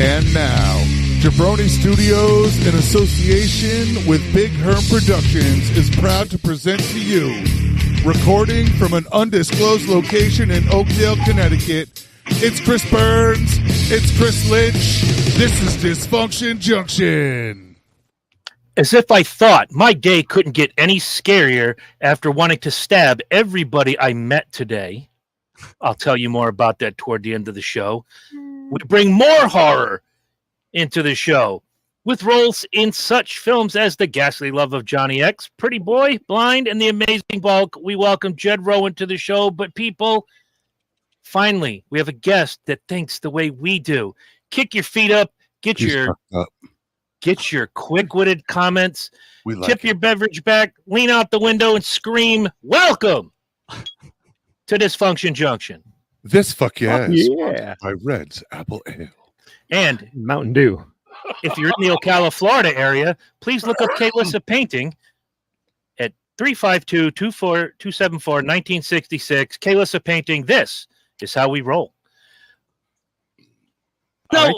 And now, Jabroni Studios, in association with Big Herm Productions, is proud to present to you, recording from an undisclosed location in Oakdale, Connecticut, it's Chris Burns, it's Chris Lynch, this is Dysfunction Junction. As if I thought my day couldn't get any scarier after wanting to stab everybody I met today. I'll tell you more about that toward the end of the show. We bring more horror into the show with roles in such films as The Ghastly Love of Johnny X, Pretty Boy, Blind, and The Amazing Bulk. We welcome Jed Rowen to the show. But people, finally, we have a guest that thinks the way we do. Kick your feet up, get your quick-witted comments, tip your beverage back, lean out the window, and scream, "Welcome to Dysfunction Junction." This fuck yeah is yeah. by Red's Apple Ale. And Mountain Dew. if you're in the Ocala, Florida area, please look up K-Lissa Painting at 352-274-1966. K-Lissa Painting, this is how we roll. No, right,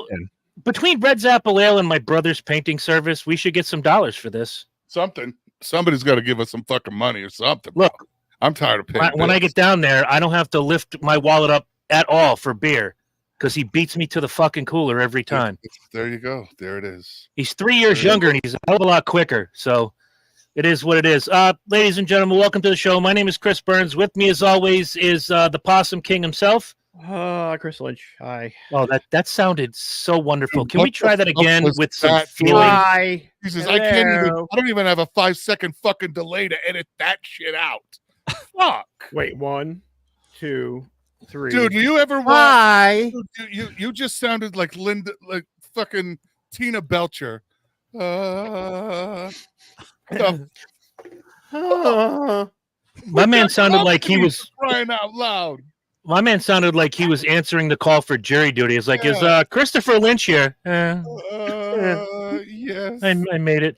between Red's Apple Ale and my brother's painting service, we should get some dollars for this. Somebody's got to give us some fucking money or something. Look, bro. I'm tired of paying. When I get down there, I don't have to lift my wallet up at all for beer because he beats me to the fucking cooler every time. There you go. There it is. He's 3 years younger and he's a hell of a lot quicker. So it is what it is. Ladies and gentlemen, welcome to the show. My name is Chris Burns. With me, as always, is the Possum King himself. Chris Lynch. Hi. Oh, that sounded so wonderful. Can we try that again with some feeling? Hi. Jesus, I don't even have a 5-second fucking delay to edit that shit out. Fuck. Wait, 1, 2, 3. Dude, do you ever watch? You just sounded like fucking Tina Belcher. My man sounded like he was crying out loud. My man sounded like he was answering the call for jury duty. It's like, is Christopher Lynch here? Yes. I made it.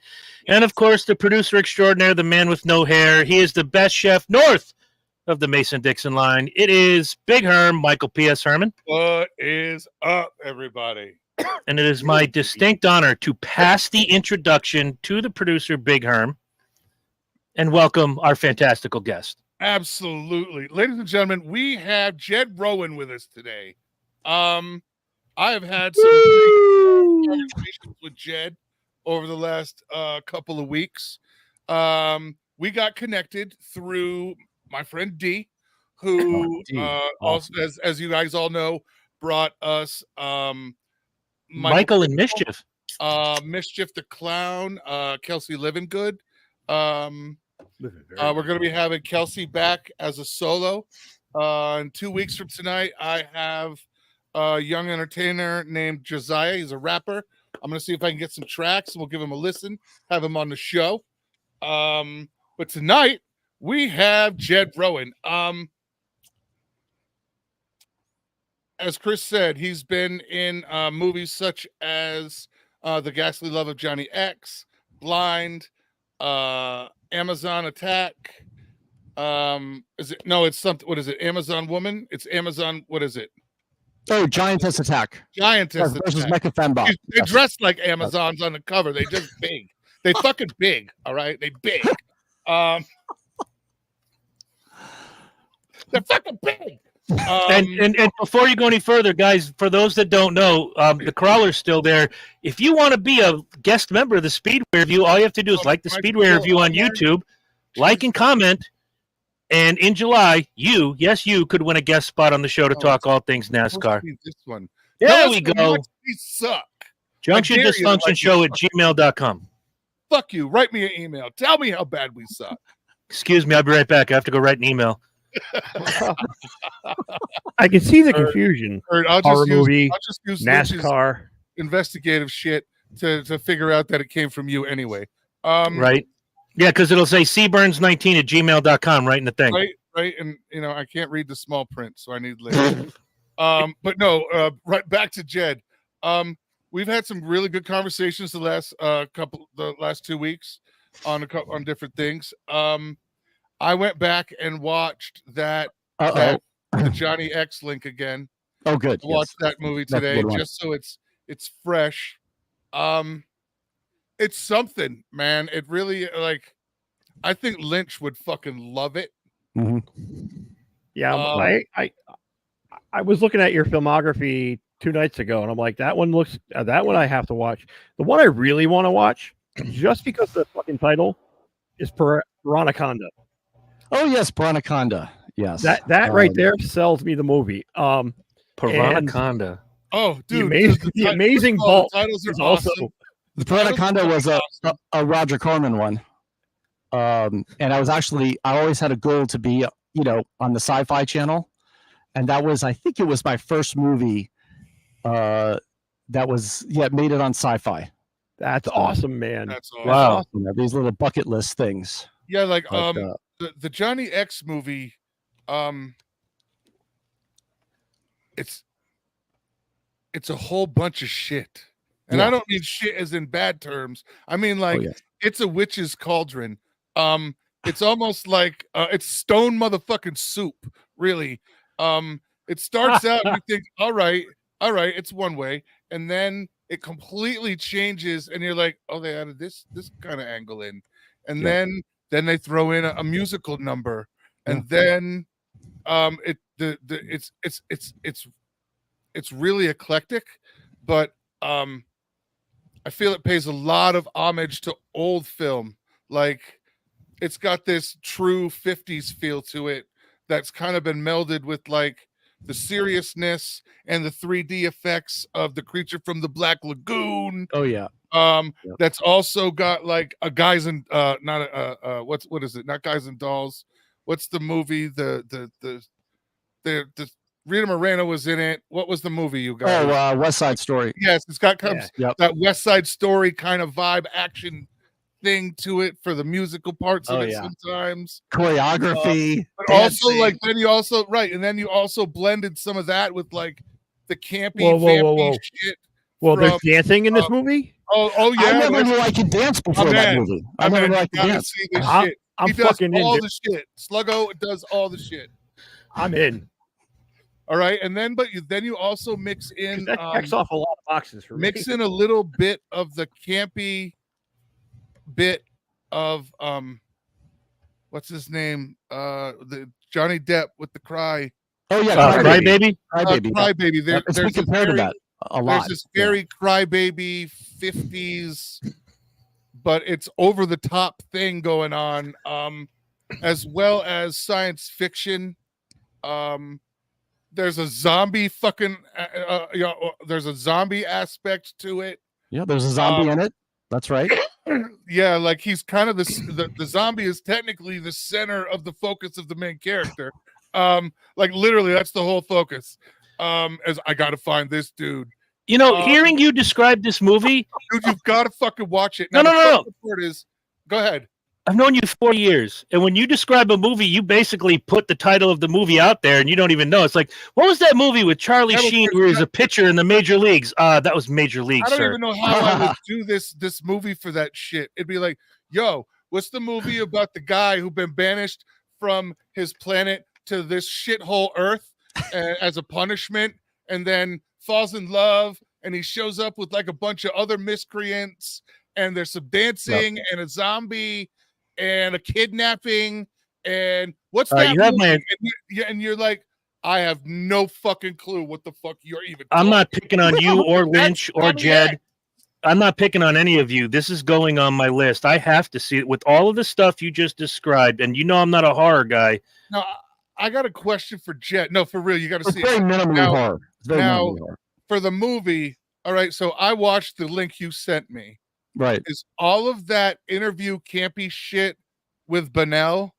And, of course, the producer extraordinaire, the man with no hair. He is the best chef north of the Mason-Dixon line. It is Big Herm, Michael P.S. Herman. What is up, everybody? And it is my distinct honor to pass the introduction to the producer, Big Herm, and welcome our fantastical guest. Absolutely. Ladies and gentlemen, we have Jed Rowen with us today. I have had some conversations with Jed over the last couple of weeks. We got connected through my friend D, who also, as you guys all know, brought us Michael and Mischief. Mischief the Clown, Kelsey Living Good. We're going to be having Kelsey back as a solo. In 2 weeks from tonight, I have a young entertainer named Josiah. He's a rapper. I'm going to see if I can get some tracks, and we'll give him a listen, have him on the show. But tonight, we have Jed Rowen. As Chris said, he's been in movies such as The Ghastly Love of Johnny X, Blind, Amazon Attack. It's something. What is it? Amazon Woman? It's Amazon. What is it? Oh, Giantess Attack. Giantess versus Attack. Mecha Fembot. They dressed like Amazons on the cover. They just big. They fucking big. All right, they big. They're fucking big. And before you go any further, guys, for those that don't know, the crawler's still there. If you want to be a guest member of the Speedway Review, all you have to do is like the Speedway Review on YouTube, like and comment. And in July, you could win a guest spot on the show to talk all things NASCAR. This one. There we go. We suck. JunctionDysfunctionShow@gmail.com. Fuck you. Write me an email. Tell me how bad we suck. Excuse me. I'll be right back. I have to go write an email. I can see the confusion. I'll just use NASCAR investigative shit to figure out that it came from you anyway. Right. Yeah, because it'll say cburns19@gmail.com right in the thing. Right. And, I can't read the small print, so I need later. But no, right back to Jed. We've had some really good conversations the last 2 weeks on different things. I went back and watched the Johnny X link again. Oh, good. Watched that movie today, just so it's It's fresh. It's something, man. It really like. I think Lynch would fucking love it. Yeah, I was looking at your filmography 2 nights ago, and I'm like, that one looks. That one I have to watch. The one I really want to watch, just because the fucking title, is Piranaconda. Oh yes, Piranaconda. Yes, That right there sells me the movie. Piranaconda. Oh, dude, the amazing Bulk titles are is awesome. also. the Piranaconda was a Roger Corman one. And I always had a goal to be, on the Sci-Fi Channel, and I think it was my first movie that was made it on Sci-Fi. That's awesome, man. That's awesome. Wow. These little bucket list things. Yeah, like the Johnny X movie, it's a whole bunch of shit. And I don't mean shit as in bad terms. I mean like it's a witch's cauldron. It's almost like it's stone motherfucking soup, really. It starts out and you think, all right, it's one way, and then it completely changes, and you're like, oh, they added this kind of angle in, and then they throw in a musical number, and then it's really eclectic, but I feel it pays a lot of homage to old film. Like it's got this true 50s feel to it that's kind of been melded with like the seriousness and the 3D effects of The Creature from the Black Lagoon. Oh yeah. That's also got like a Guys and what is it? Not Guys and Dolls. What's the movie? The Rita Moreno was in it. What was the movie, you guys? Oh, West Side Story. Yes, it's got that West Side Story kind of vibe, action thing to it for the musical parts of it sometimes. Choreography. But also like then you also blended some of that with like the campy vampy shit. Well, there's dancing in this movie? Oh yeah. I never knew I could dance before that movie. I never knew I could dance. I'm he does fucking all in the shit. Sluggo does all the shit. I'm in. All right, and then then you also mix in that checks off a lot of boxes for me. Mix in a little bit of the campy bit of what's his name? The Johnny Depp with the cry. Oh yeah, Crybaby. Crybaby. There's compared to that a lot. There's this very crybaby 50s, but it's over the top thing going on, as well as science fiction. There's a zombie fucking there's a zombie aspect to it. Yeah, there's a zombie in it. That's right. Yeah, like he's kind of the zombie is technically the center of the focus of the main character. Like literally that's the whole focus. As I gotta find this dude. Hearing you describe this movie, dude, you've got to fucking watch it. Now, no. Part is, go ahead. I've known you 4 years, and when you describe a movie, you basically put the title of the movie out there, and you don't even know. It's like, what was that movie with Charlie Sheen where he's a pitcher in the major leagues? That was Major League, I don't even know how I would do this movie for that shit. It'd be like, yo, what's the movie about the guy who's been banished from his planet to this shithole Earth as a punishment, and then falls in love, and he shows up with like a bunch of other miscreants, and there's some dancing and a zombie and a kidnapping, and what's that? And you're like, I have no fucking clue what the fuck you're even. I'm not picking on you or Lynch or Jed. I'm not picking on any of you. This is going on my list. I have to see it with all of the stuff you just described, and I'm not a horror guy. No, I got a question for Jed. No, for real, you got to see it. Minimally horror. Now, for the movie, all right. So I watched the link you sent me. Right. Is all of that interview campy shit with Bunnell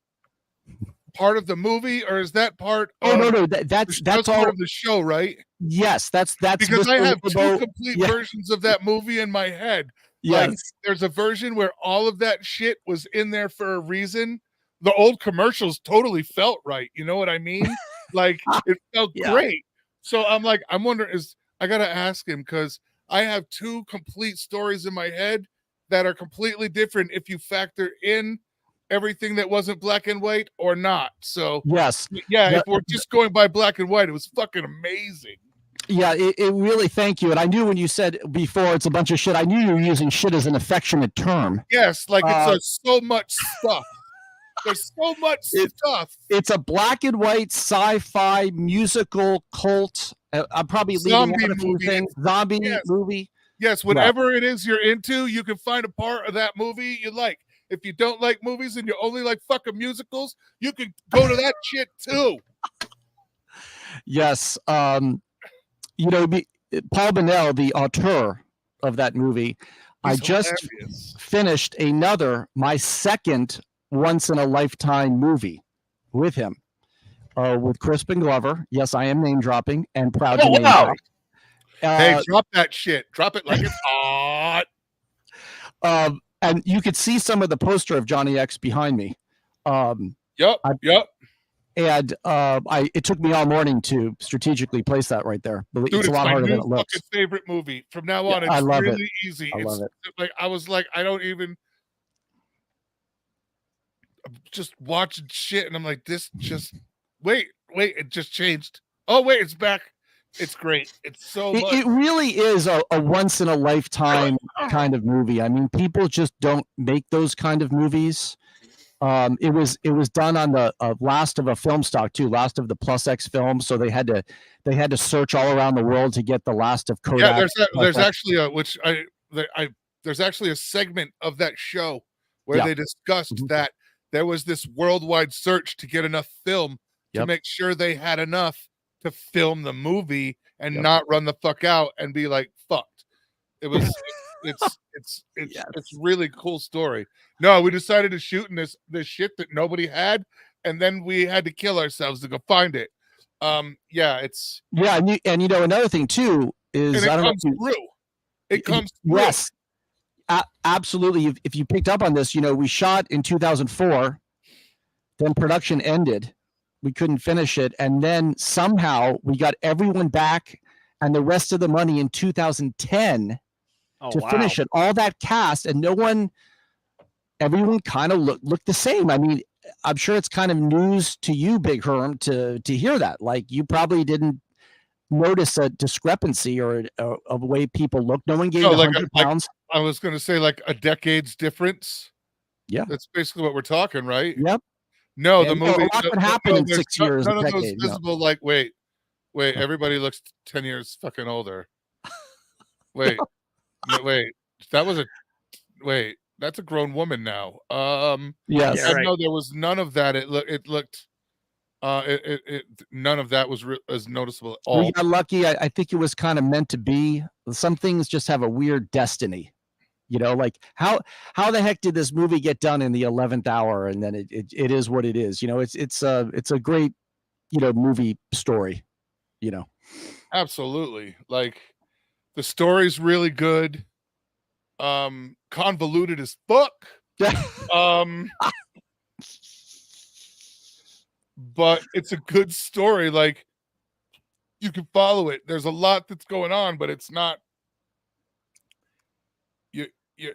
part of the movie, or is that part no, that's all part of the show, right? Yes, that's because I have two complete versions of that movie in my head. Yes. Like, there's a version where all of that shit was in there for a reason. The old commercials totally felt right. You know what I mean? Like it felt great. So I'm wondering, I gotta ask him, because I have two complete stories in my head that are completely different if you factor in everything that wasn't black and white or not. So yes, if we're just going by black and white, it was fucking amazing. Yeah, it really, thank you. And I knew when you said before it's a bunch of shit, I knew you were using shit as an affectionate term. Yes, like it's so much stuff. There's so much stuff. It's a black and white sci-fi musical cult. I'm probably leaving out a few things. Zombie movie. Yes, whatever it is you're into, you can find a part of that movie you like. If you don't like movies and you only like fucking musicals, you can go to that shit too. Yes. You know, Paul Bennell, the auteur of that movie, I just finished my second once-in-a-lifetime movie with him, with Crispin Glover. Yes, I am name dropping and proud to name drop. Hey, drop that shit. Drop it like it's hot. And you could see some of the poster of Johnny X behind me. Yep. And it took me all morning to strategically place that right there. Dude, it's a lot harder than it looks. Fucking favorite movie. From now on, it's really easy. I love it. Like I was like, I'm just watching shit, and I'm like, this just wait, it just changed. Oh wait, it's back. It's great. It's so much. It really is a once in a lifetime kind of movie. I mean, people just don't make those kind of movies. It was done on the last of a film stock too, last of the Plus X film. So they had to search all around the world to get the last of Kodak. Yeah, there's actually there's actually a segment of that show where they discussed that there was this worldwide search to get enough film to make sure they had enough to film the movie and not run the fuck out and be like fucked. It was it's really cool story. No, we decided to shoot in this shit that nobody had, and then we had to kill ourselves to go find it. And you know another thing too is it comes through. Yes, absolutely. If you picked up on this, you know we shot in 2004, then production ended. We couldn't finish it, and then somehow we got everyone back and the rest of the money in 2010 to finish it. All that cast and everyone kind of looked the same. I mean, I'm sure it's kind of news to you, Big Herm, to hear that. Like you probably didn't notice a discrepancy or a way people look. No one gained 100 pounds. I was going to say like a decade's difference. Yeah, that's basically what we're talking, right? Yep. No, the movie. A lot could happen in 6 years. None of those visible. Like, wait, everybody looks 10 years fucking older. Wait, that's a grown woman now. Yes. No, there was none of that. It looked. None of that was as noticeable at all. We got lucky. I think it was kind of meant to be. Some things just have a weird destiny. You know, like how the heck did this movie get done in the 11th hour? And then it is what it is. You know, it's a great, movie story. You know, absolutely. Like the story's really good. Convoluted as fuck. But it's a good story. Like you can follow it. There's a lot that's going on, but it's not.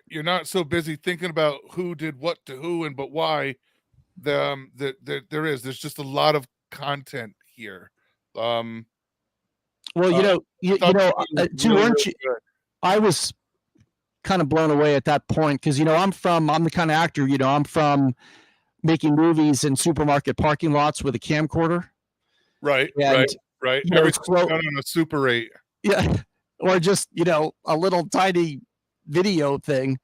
You're not so busy thinking about who did what to who and but why. There's just a lot of content here. Well, I was kind of blown away at that point because I'm the kind of actor, I'm from making movies in supermarket parking lots with a camcorder. Right. Everything's done on a Super 8. Yeah. Or just, a little tiny video thing.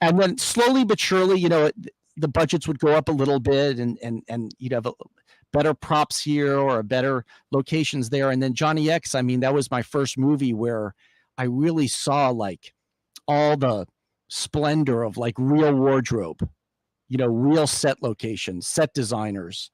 And then slowly but surely, the budgets would go up a little bit and you'd have better props here or better locations there. And then Johnny X, I mean, that was my first movie where I really saw like all the splendor of like real wardrobe, real set locations, set designers,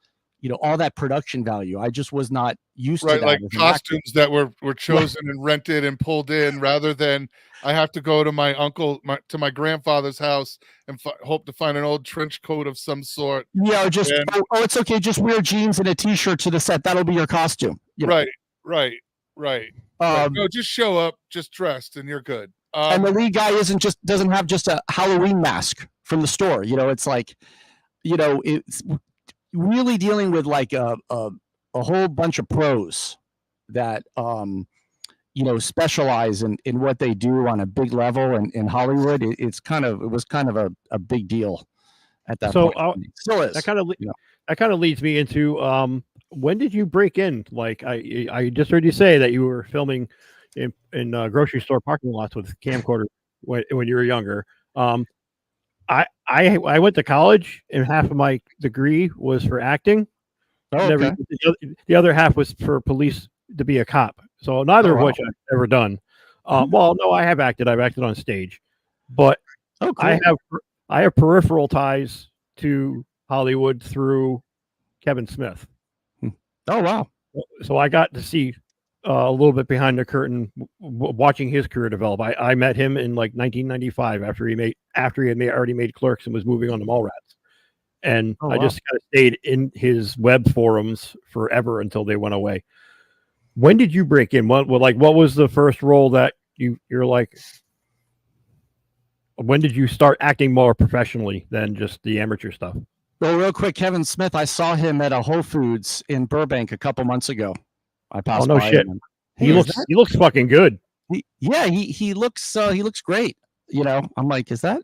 all that production value. I just was not used to that. Like costumes that were chosen and rented and pulled in rather than I have to go to my grandfather's house and hope to find an old trench coat of some sort. Yeah, or just, it's okay. Just wear jeans and a t-shirt to the set. That'll be your costume. Right. No, just show up, just dressed and you're good. And the lead guy doesn't have just a Halloween mask from the store. It's like, it's really dealing with like a whole bunch of pros that specialize in what they do on a big level in Hollywood, it was kind of a big deal at that point. Still is. That kind of leads me into when did you break in? Like I just heard you say that you were filming in grocery store parking lots with camcorder when you were younger. I went to college and half of my degree was for acting. Oh, okay. The other half was for police to be a cop. So neither of which I've ever done. Well, no, I have acted. I've acted on stage, but cool. I have peripheral ties to Hollywood through Kevin Smith. Oh, wow. So I got to see a little bit behind the curtain watching his career develop. I met him in like 1995 after he had already made Clerks and was moving on to Mallrats. And I just kind of stayed in his web forums forever until they went away. When did you break in? What was the first role that you're like? When did you start acting more professionally than just the amateur stuff? Well, real quick, Kevin Smith, I saw him at a Whole Foods in Burbank a couple months ago. I passed by. Oh, no shit. Hey, he looks fucking good. He looks great. I'm like, is that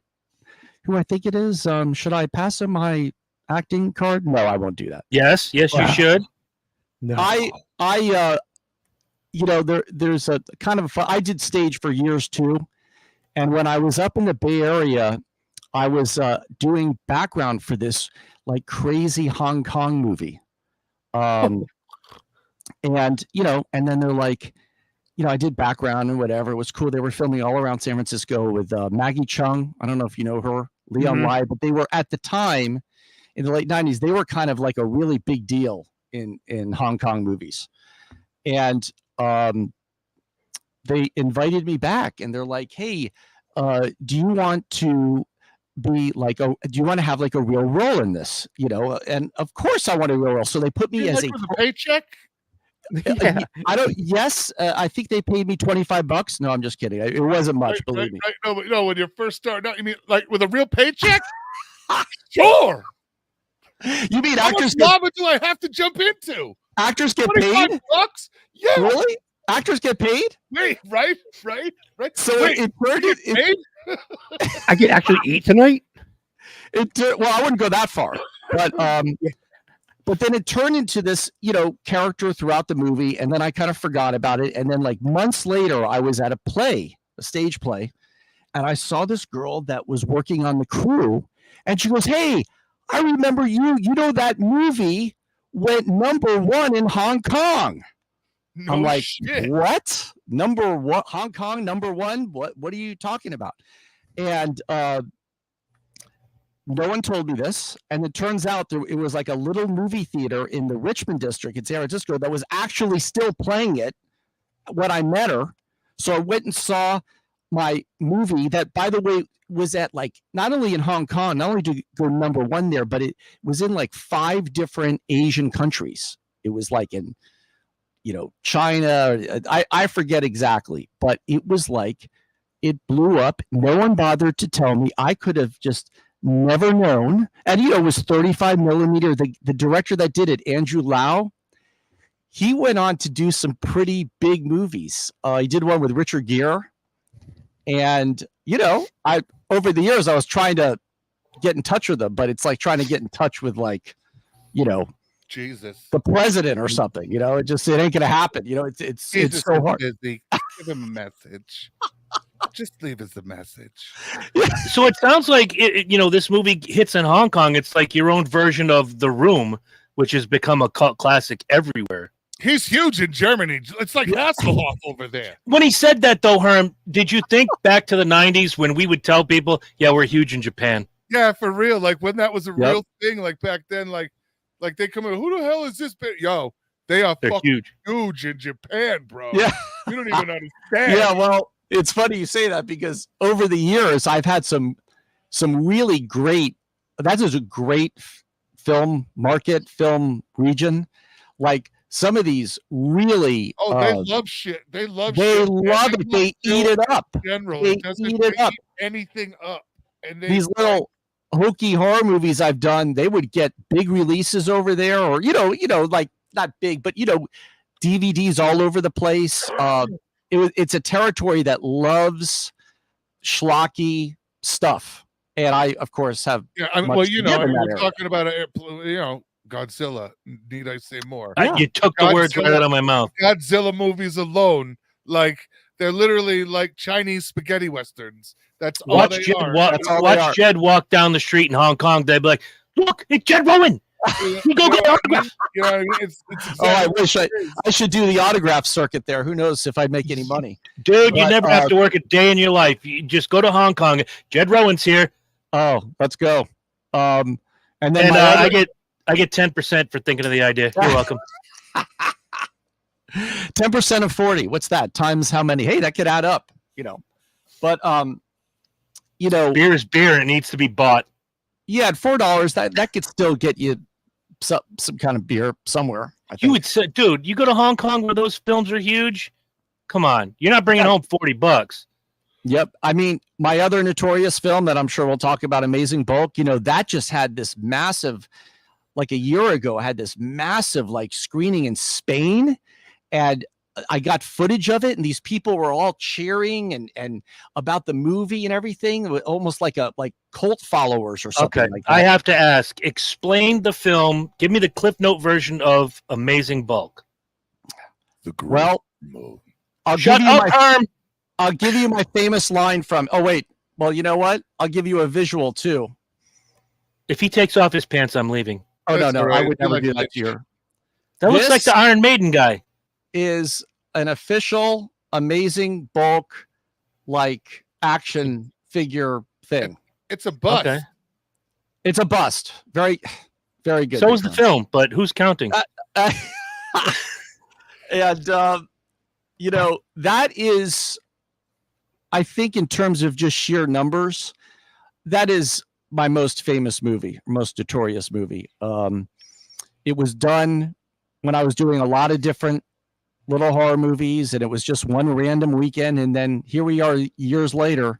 who I think it is? Should I pass him my acting card? No, I won't do that. Yes, you should. No. There's a kind of I did stage for years too. And when I was up in the Bay Area, I was doing background for this like crazy Hong Kong movie. And then they're like, I did background and whatever. It was cool. They were filming all around San Francisco with Maggie Chung. I don't know if you know her, Leon Lai, but they were at the time in the late 90s, they were kind of like a really big deal in Hong Kong movies. And they invited me back and they're like, hey, do you want to be like do you want to have like a real role in this? And of course I want a real role. So they put me as a paycheck. Yeah. I think they paid me $25. No, I'm just kidding. It wasn't much, believe me. No, when you first start, no, you mean like with a real paycheck? Sure. You mean How actors? How much do I have to jump into? Actors get paid? $25? Yeah. Really? Actors get paid? Wait, right. So it paid? I can actually eat tonight? Well, I wouldn't go that far, but then it turned into this, character throughout the movie, and then I kind of forgot about it. And then like months later, I was at a stage play, and I saw this girl that was working on the crew, and she goes, hey, I remember you. That movie went #1 in Hong Kong. No I'm like, shit. What? #1, Hong Kong, #1? What are you talking about? And no one told me this. And it turns out it was like a little movie theater in the Richmond district in San Francisco that was actually still playing it when I met her. So I went and saw my movie that, by the way, was at like not only in Hong Kong, not only did it go #1 there, but it was in like 5 different Asian countries. It was like in China, I forget exactly, but it was like, it blew up. No one bothered to tell me. I could have just never known. And, it was 35 millimeter. The director that did it, Andrew Lau, he went on to do some pretty big movies. He did one with Richard Gere. And, over the years, I was trying to get in touch with him, but it's like trying to get in touch with Jesus, the president or something, it ain't gonna happen. It's so hard. Busy. Give him a message. Just leave us a message. So it sounds like this movie hits in Hong Kong. It's like your own version of The Room, which has become a cult classic everywhere. He's huge in Germany. It's like Hasselhoff over there. When he said that, though, Herm, did you think back to the 90s when we would tell people, yeah, we're huge in Japan? Yeah, for real. Like when that was a real thing, like back then, like they come in, who the hell is this? Yo, they're fucking huge in Japan, bro. Yeah. You don't even understand. Yeah, well, it's funny you say that because over the years, I've had some really great, that is a great film market, film region. Like some of these really. Oh, they love shit. They love it. They eat it up. General, they eat it up. Anything up. And these little hokey horror movies I've done, they would get big releases over there, or like not big, but DVDs all over the place. it's a territory that loves schlocky stuff, and I of course have. Yeah, I mean, well, you know, we're talking about Godzilla. Need I say more? You took the words right out of my mouth. Godzilla movies alone, like they're literally like Chinese spaghetti westerns. That's all they are. Watch Jed walk down the street in Hong Kong. They'd be like, "Look, it's Jed Rowen. You go get an autograph." You know, it's exactly I wish I should do the autograph circuit there. Who knows if I'd make any money, dude? You never have to work a day in your life. You just go to Hong Kong. Jed Rowen's here. Oh, let's go. And then I get 10% for thinking of the idea. You're welcome. 10% of 40. What's that? Times how many? Hey, that could add up, you know. But beer is beer and it needs to be bought. Yeah, at $4, that could still get you some kind of beer somewhere. I think. You would say, dude, you go to Hong Kong where those films are huge. Come on, you're not bringing home $40. Yep. I mean, my other notorious film that I'm sure we'll talk about, Amazing Bulk, you know, that just had this massive, like a year ago, had this massive like screening in Spain. And I got footage of it, and these people were all cheering and about the movie and everything, almost like cult followers or something. Okay. Like that. I have to ask, explain the film. Give me the Cliff Note version of Amazing Bulk. I'll give you my famous line from. Oh wait, well you know what? I'll give you a visual too. If he takes off his pants, I'm leaving. Oh no, right. I would never do that to you. That looks like the Iron Maiden guy. Is an official Amazing Bulk like action figure thing. It's a bust. Okay. It's a bust. Very, very good. So is the film, but who's counting? And you know, that is, I think, in terms of just sheer numbers, that is my most famous movie, most notorious movie. It was done when I was doing a lot of different little horror movies, and it was just one random weekend. And then here we are years later.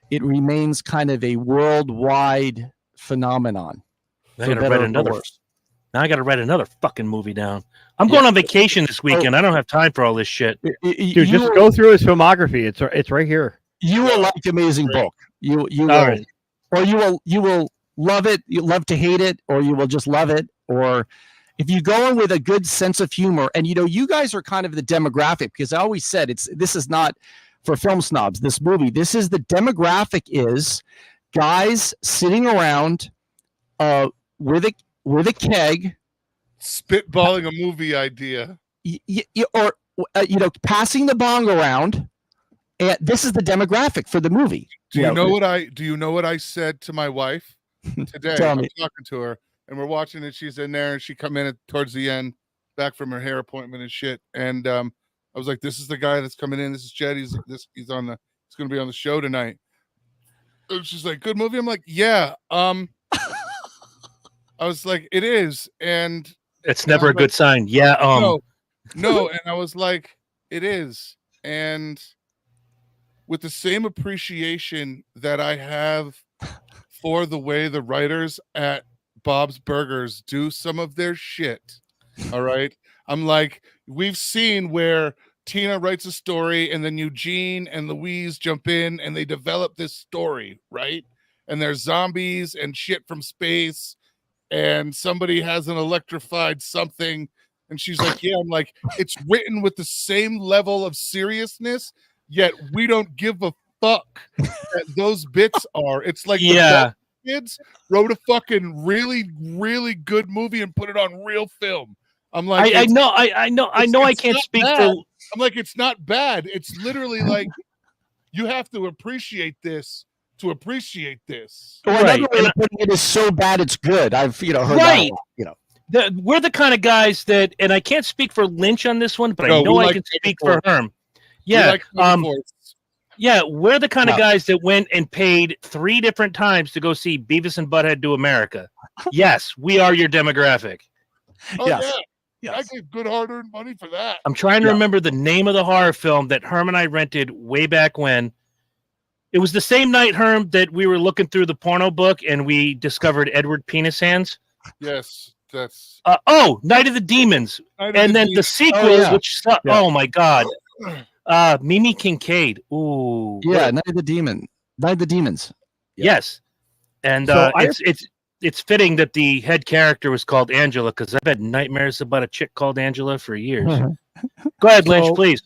It remains kind of a worldwide phenomenon. Now I got to write another fucking movie down. I'm going on vacation this weekend. I don't have time for all this shit. Dude, just go through his filmography. It's right here. You will like Amazing Bulk. You will, right. Or you will love it. You love to hate it, or you will just love it. Or if you go in with a good sense of humor, and you know, you guys are kind of the demographic, because I always said this is not for film snobs. This movie, this is the demographic is guys sitting around with a keg, spitballing a movie idea, or passing the bong around. And this is the demographic for the movie. Do you know what I said to my wife today? I'm talking to her, and we're watching it. She's in there, and she come in towards the end, back from her hair appointment and shit. And I was like, "This is the guy that's coming in. This is Jed. He's going to be on the show tonight." And she's like, "Good movie." I'm like, "Yeah." I was like, "It is," and it's never a good sign. Yeah. No, and I was like, "It is," and with the same appreciation that I have for the way the writers at Bob's Burgers do some of their shit. All right. I'm like, we've seen where Tina writes a story and then Eugene and Louise jump in and they develop this story, right? And there's zombies and shit from space, and somebody has an electrified something. And she's like, yeah, I'm like, it's written with the same level of seriousness, yet we don't give a fuck that those bits are. It's like the kids wrote a fucking really, really good movie and put it on real film. I'm like, I know. I can't speak for. I'm like, it's not bad. It's literally like you have to appreciate this to appreciate this. Well, right. Another way of putting it is so bad it's good. I've heard right. that. We're the kind of guys that, and I can't speak for Lynch on this one, but I know I can speak for Herm. Yeah. Yeah, we're the kind of guys that went and paid 3 different times to go see Beavis and Butthead Do America. Yes, we are your demographic. Oh, yes. Yeah. I gave good hard-earned money for that. I'm trying to remember the name of the horror film that Herm and I rented way back when. It was the same night, Herm, that we were looking through the porno book and we discovered Edward Penis Hands. Yes, that's... Night of the Demons. The sequel, which... Oh, my God. Mimi Kincaid. Ooh. Yeah, Night of the Demons. Yeah. Yes. And So it's fitting that the head character was called Angela, because I've had nightmares about a chick called Angela for years. Go ahead, Lynch, please.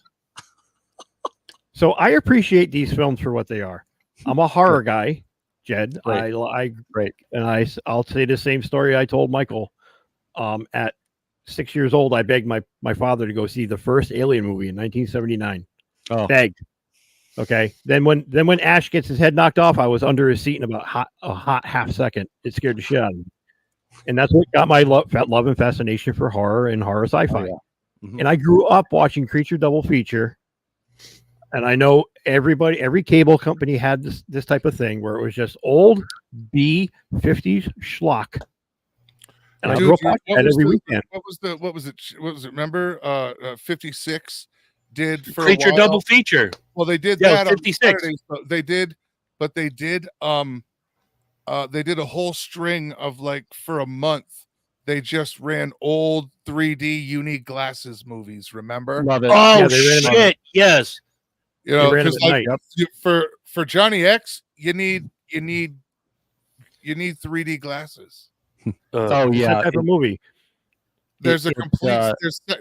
So I appreciate these films for what they are. I'm a horror guy, Jed. Right. And I'll say the same story I told Michael. At 6 years old, I begged my father to go see the first Alien movie in 1979. Oh. Begged. Okay. Then when Ash gets his head knocked off, I was under his seat in about a hot half second. It scared the shit out of me. And that's what got my love and fascination for horror and horror sci-fi. Oh, yeah. And I grew up watching Creature Double Feature. And I know every cable company had this type of thing where it was just old B-50s schlock. And I grew up watching that every weekend. What was it? Remember, 56 did for Creature a while. Double Feature. Well, they did Yeah, that 56. They did a whole string of, like, for a month. They just ran old 3D unique glasses movies. Remember? Love it. Oh, Yeah, they ran them shit. Yes. You know, They ran because them at like night. for Johnny X, you need 3D glasses. Oh It's yeah. that type of movie. There's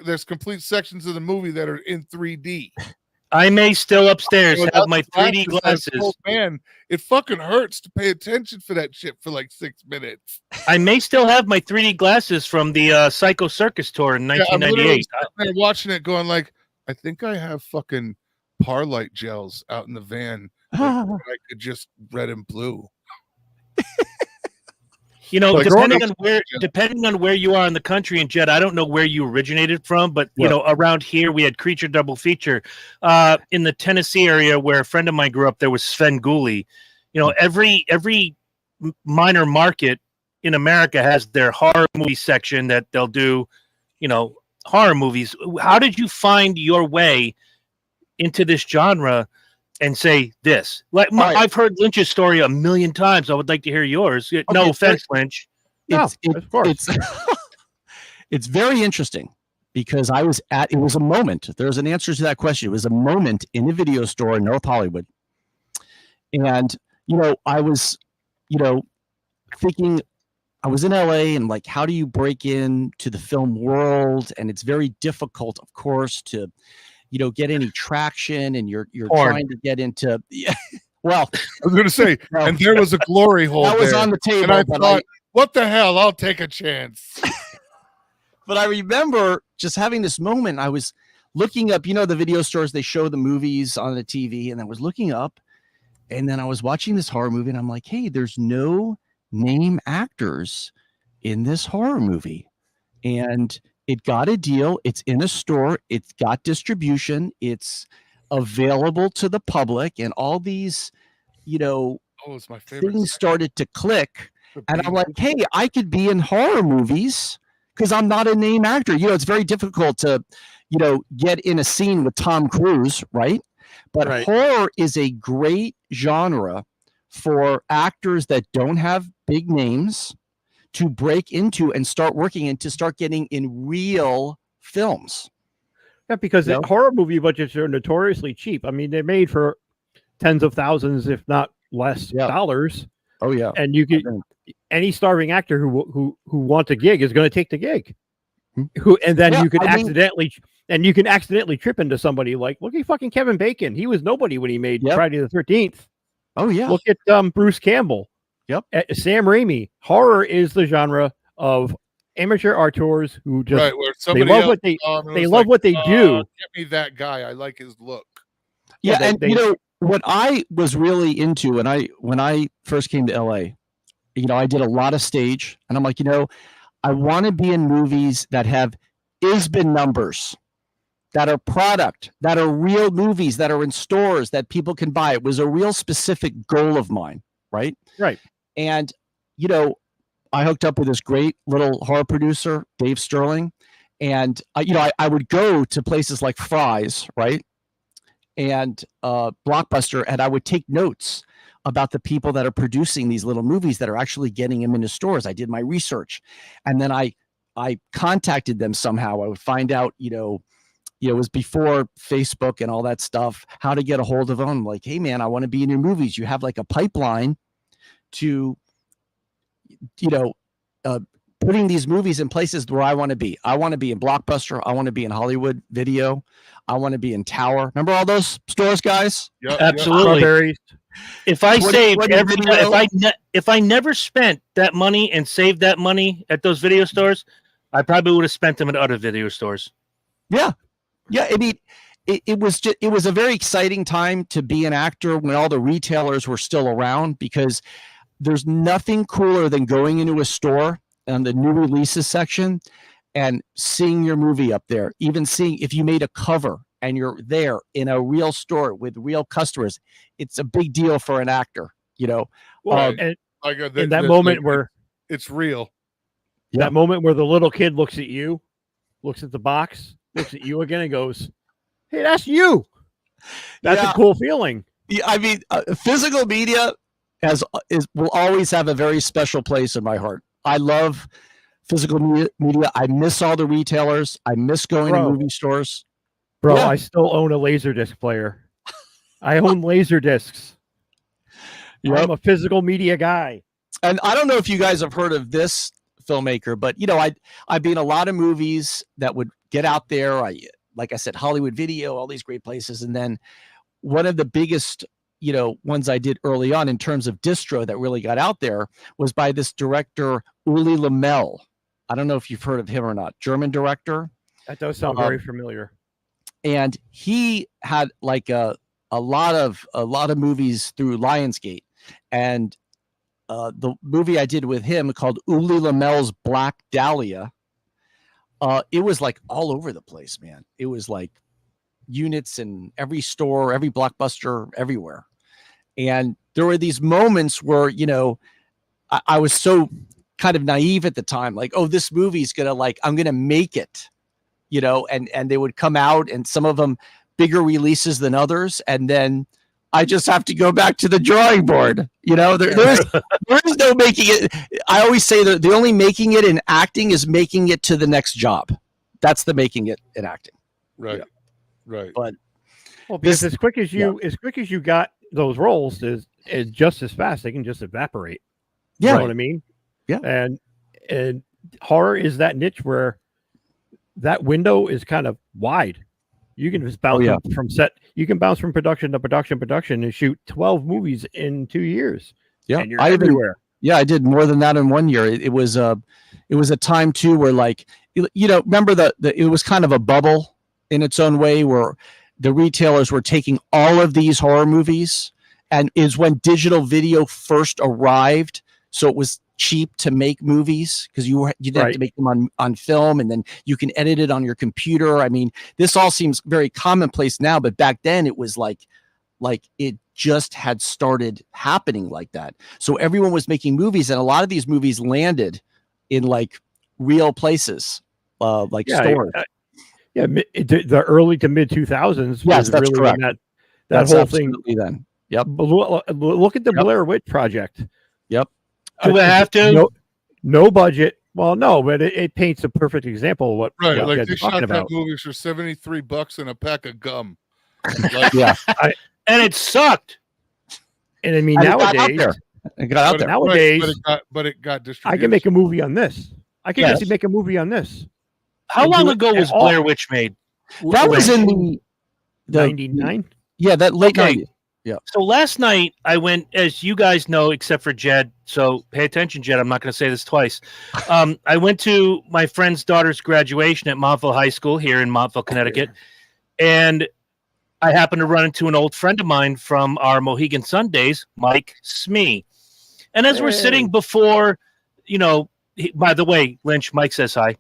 there's complete sections of the movie that are in 3D. I may still upstairs have my 3D Oh, glasses. man, it fucking hurts to pay attention for that shit for like 6 minutes. I may still have my 3D glasses from the Psycho Circus tour in 1998. I'm watching it going like, I think I have fucking Parlight gels out in the van. Like, I could just red and blue. You know, Like, depending on where you are in the country, and Jed, I don't know where you originated from, but you know, around here we had Creature Double Feature. In the Tennessee area where a friend of mine grew up, there was Sven Gulli. You know, every minor market in America has their horror movie section that they'll do, you know, horror movies. How did you find your way into this genre and say this? Like, I've heard Lynch's story a million times. I would like to hear yours. No offense, Lynch. Of course. It's very interesting because it was a moment. There's an answer to that question. It was a moment in a video store in North Hollywood. And, you know, I was, you know, thinking, I was in LA and like, how do you break into the film world? And it's very difficult, of course, to, you know, get any traction, and you're trying to get into. Yeah, well, I was going to say, and there was a glory hole that was there, on the table. and I thought, what the hell? I'll take a chance. But I remember just having this moment. I was looking up, you know, the video stores, they show the movies on the TV, and I was looking up, and then I was watching this horror movie, and I'm like, hey, there's no name actors in this horror movie, and it got a deal. It's in a store. It's got distribution. It's available to the public, and all these, you know, it's my favorite things started to click. And I'm like, hey, I could be in horror movies because I'm not a name actor. You know, it's very difficult to, you know, get in a scene with Tom Cruise, right? But horror is a great genre for actors that don't have big names to break into and start working and to start getting in real films. Yeah, because horror movie budgets are notoriously cheap. I mean, they're made for tens of thousands, if not less, dollars. Oh yeah, and you could any starving actor who wants a gig is going to take the gig. And then you can accidentally trip into somebody like, look at fucking Kevin Bacon. He was nobody when he made Friday the 13th. Oh yeah, look at Bruce Campbell. Yep. Sam Raimi. Horror is the genre of amateur auteurs who just they love what they do. Get me that guy. I like his look. Yeah, and you know what I was really into when I first came to LA, you know, I did a lot of stage, and I'm like, you know, I want to be in movies that have ISBN numbers, that are product, that are real movies, that are in stores that people can buy. It was a real specific goal of mine, right? Right. And, you know, I hooked up with this great little horror producer, Dave Sterling. And, you know, I would go to places like Fry's, right? And Blockbuster, and I would take notes about the people that are producing these little movies that are actually getting them into stores. I did my research. And then I contacted them somehow. I would find out, you know, it was before Facebook and all that stuff, how to get a hold of them. I'm like, hey man, I want to be in your movies. You have like a pipeline to, putting these movies in places where I want to be. I want to be in Blockbuster. I want to be in Hollywood Video. I want to be in Tower. Remember all those stores, guys? Yep, Absolutely. If I saved every, video. if I never spent that money and saved that money at those video stores, I probably would have spent them at other video stores. Yeah. I mean, it was a very exciting time to be an actor when all the retailers were still around, because there's nothing cooler than going into a store on the new releases section and seeing your movie up there, even seeing if you made a cover and you're there in a real store with real customers. It's a big deal for an actor, Well, and in that moment where it's real. That moment where the little kid looks at you, looks at the box, looks at you again and goes, hey, that's you. That's a cool feeling. Yeah, I mean, physical media will always have a very special place in my heart. I love physical media. I miss all the retailers. I miss going to movie stores. Bro, I still own a Laserdisc player. I own Laserdiscs. I'm a physical media guy. And I don't know if you guys have heard of this filmmaker, but I'd be in a lot of movies that would get out there. Like I said, Hollywood Video, all these great places. And then one of the biggest ones I did early on in terms of distro that really got out there was by this director, Uli Lamel. I don't know if you've heard of him or not. German director. That does sound very familiar. And he had like a lot of movies through Lionsgate. And the movie I did with him called Uli Lamel's Black Dahlia, it was like all over the place, man. It was like units in every store, every Blockbuster, everywhere. And there were these moments where, I was so kind of naive at the time, like, oh, this movie's I'm going to make it, and they would come out, and some of them bigger releases than others. And then I just have to go back to the drawing board. There is no making it. I always say that the only making it in acting is making it to the next job. That's the making it in acting. Right. Yeah. Right. But because as quick as you got those roles is just as fast, they can just evaporate. Yeah. You know what I mean? Yeah. And horror is that niche where that window is kind of wide. You can just bounce from set. You can bounce from production to production and shoot 12 movies in 2 years. Yeah. And you're everywhere. I did more than that in 1 year. It was a time too where, like, remember it was kind of a bubble in its own way, where the retailers were taking all of these horror movies, and is when digital video first arrived. So it was cheap to make movies because you didn't have to make them on film, and then you can edit it on your computer. I mean, this all seems very commonplace now, but back then it was like it just had started happening like that. So everyone was making movies, and a lot of these movies landed in like real places, like stores. The early to mid 2000s. Yes, that's really correct. That whole thing. Then, yep. Look at the Blair Witch Project. Yep. Do I have to? No budget. Well, no, but it paints a perfect example of what like they shot about. that movie for $73 and a pack of gum. And it sucked. And I mean, nowadays, it got out there. Nowadays, but it got distributed. I can make a movie on this. I can actually make a movie on this. How long ago was Blair Witch made? That was in the 99. Yeah, that late 90s. Yeah. So last night I went, as you guys know, except for Jed. So pay attention, Jed. I'm not going to say this twice. I went to my friend's daughter's graduation at Montville High School here in Montville, Connecticut, and I happened to run into an old friend of mine from our Mohegan Sun days, Mike Smee. And as we're sitting before, by the way, Lynch, Mike says hi.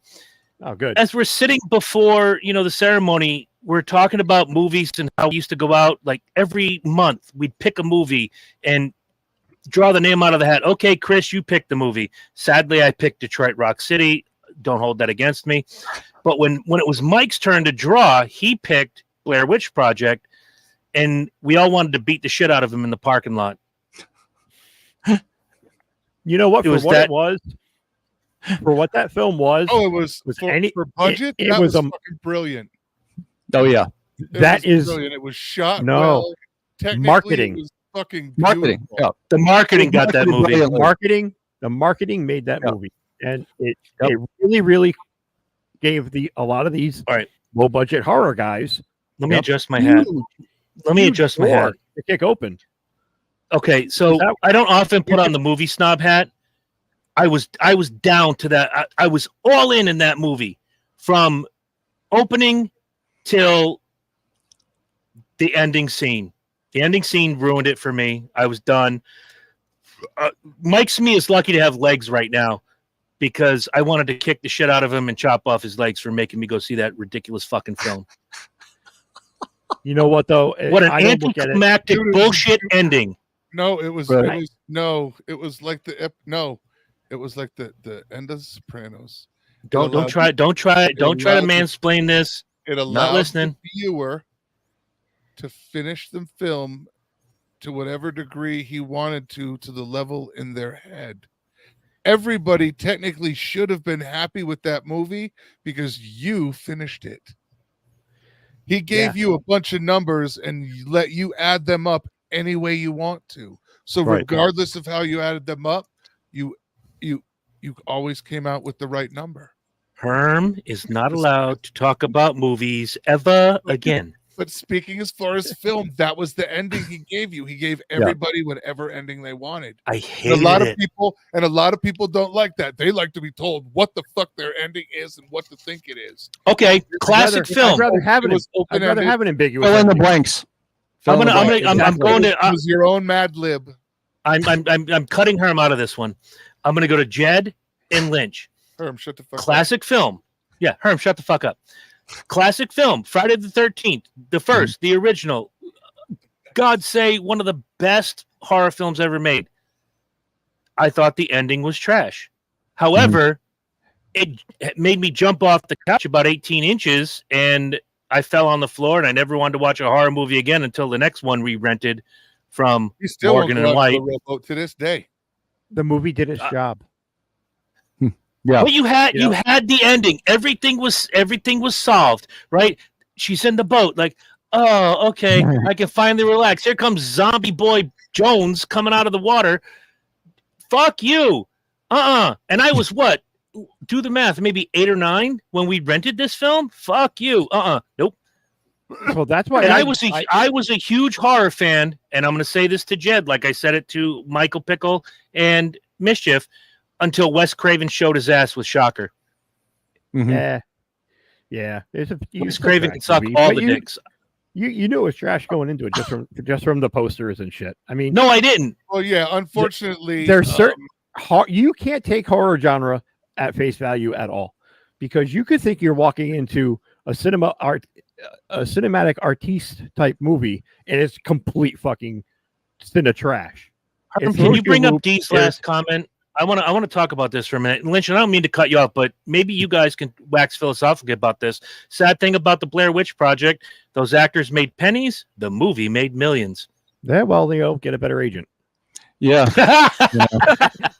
Oh, good. As we're sitting before, the ceremony, we're talking about movies and how we used to go out like every month. We'd pick a movie and draw the name out of the hat. Okay, Chris, you picked the movie. Sadly, I picked Detroit Rock City. Don't hold that against me. But when it was Mike's turn to draw, he picked Blair Witch Project, and we all wanted to beat the shit out of him in the parking lot. You know what? It was. For what that film was, it was for budget. It was fucking brilliant. Oh yeah, That is brilliant. It was shot No. well. Technically, Marketing. It was fucking marketing. beautiful. Yeah. The marketing got that movie. Brilliantly. the marketing made that Yep. movie, and it Yep. really gave a lot of these All right. low budget horror guys. Let me adjust my hat. Let me adjust my hat. To kick open. Okay, so I don't often put on the movie snob hat. I was down to that. I was all in that movie from opening till the ending scene. The ending scene ruined it for me. I was done. Mike Smee is lucky to have legs right now because I wanted to kick the shit out of him and chop off his legs for making me go see that ridiculous fucking film. You know what though? What an anticlimactic bullshit ending. No, it was Right. it was like the end of The Sopranos. Don't try to mansplain this. It allowed Not listening. the viewer to finish the film to whatever degree he wanted to the level in their head. Everybody technically should have been happy with that movie because you finished it. He gave you a bunch of numbers and let you add them up any way you want to. So regardless of how you added them up, you always came out with the right number. Herm is not allowed to talk about movies ever again. But speaking as far as film, that was the ending he gave you. He gave everybody whatever ending they wanted. I hated a lot it. of people don't like that. They like to be told what the fuck their ending is and what to think it is. Okay, classic film. I'd rather have an ambiguous. Fill in the blanks. I'm going to. It was your own Mad Lib. I'm cutting Herm out of this one. I'm going to go to Jed and Lynch. Herm, shut the fuck up. Classic film. Yeah, Herm, shut the fuck up. Classic film. Friday the 13th, the first, the original. God say one of the best horror films ever made. I thought the ending was trash. However, it made me jump off the couch about 18 inches and I fell on the floor and I never wanted to watch a horror movie again until the next one we rented from Morgan and White. To this day. The movie did its job. Yeah. But you had the ending. Everything was solved, right? She's in the boat, like, oh, okay, I can finally relax. Here comes Zombie Boy Jones coming out of the water. Fuck you. And I was what? Do the math, maybe 8 or 9 when we rented this film. Fuck you. Nope. Well, that's why. And I was a huge horror fan, and I'm going to say this to Jed, like I said it to Michael Pickle and Mischief, until Wes Craven showed his ass with Shocker. Yeah. Wes Craven can suck all the dicks. You knew it was trash going into it just from the posters and shit. I mean, no, I didn't. Well, yeah, unfortunately, there's certain you can't take horror genre at face value at all, because you could think you're walking into a cinematic artiste type movie and it's complete fucking spin of trash. Can you bring up Dee's last comment? I want to talk about this for a minute. And Lynch, I don't mean to cut you off, but maybe you guys can wax philosophical about this. Sad thing about the Blair Witch Project, those actors made pennies. The movie made millions. Yeah, well, get a better agent. Yeah.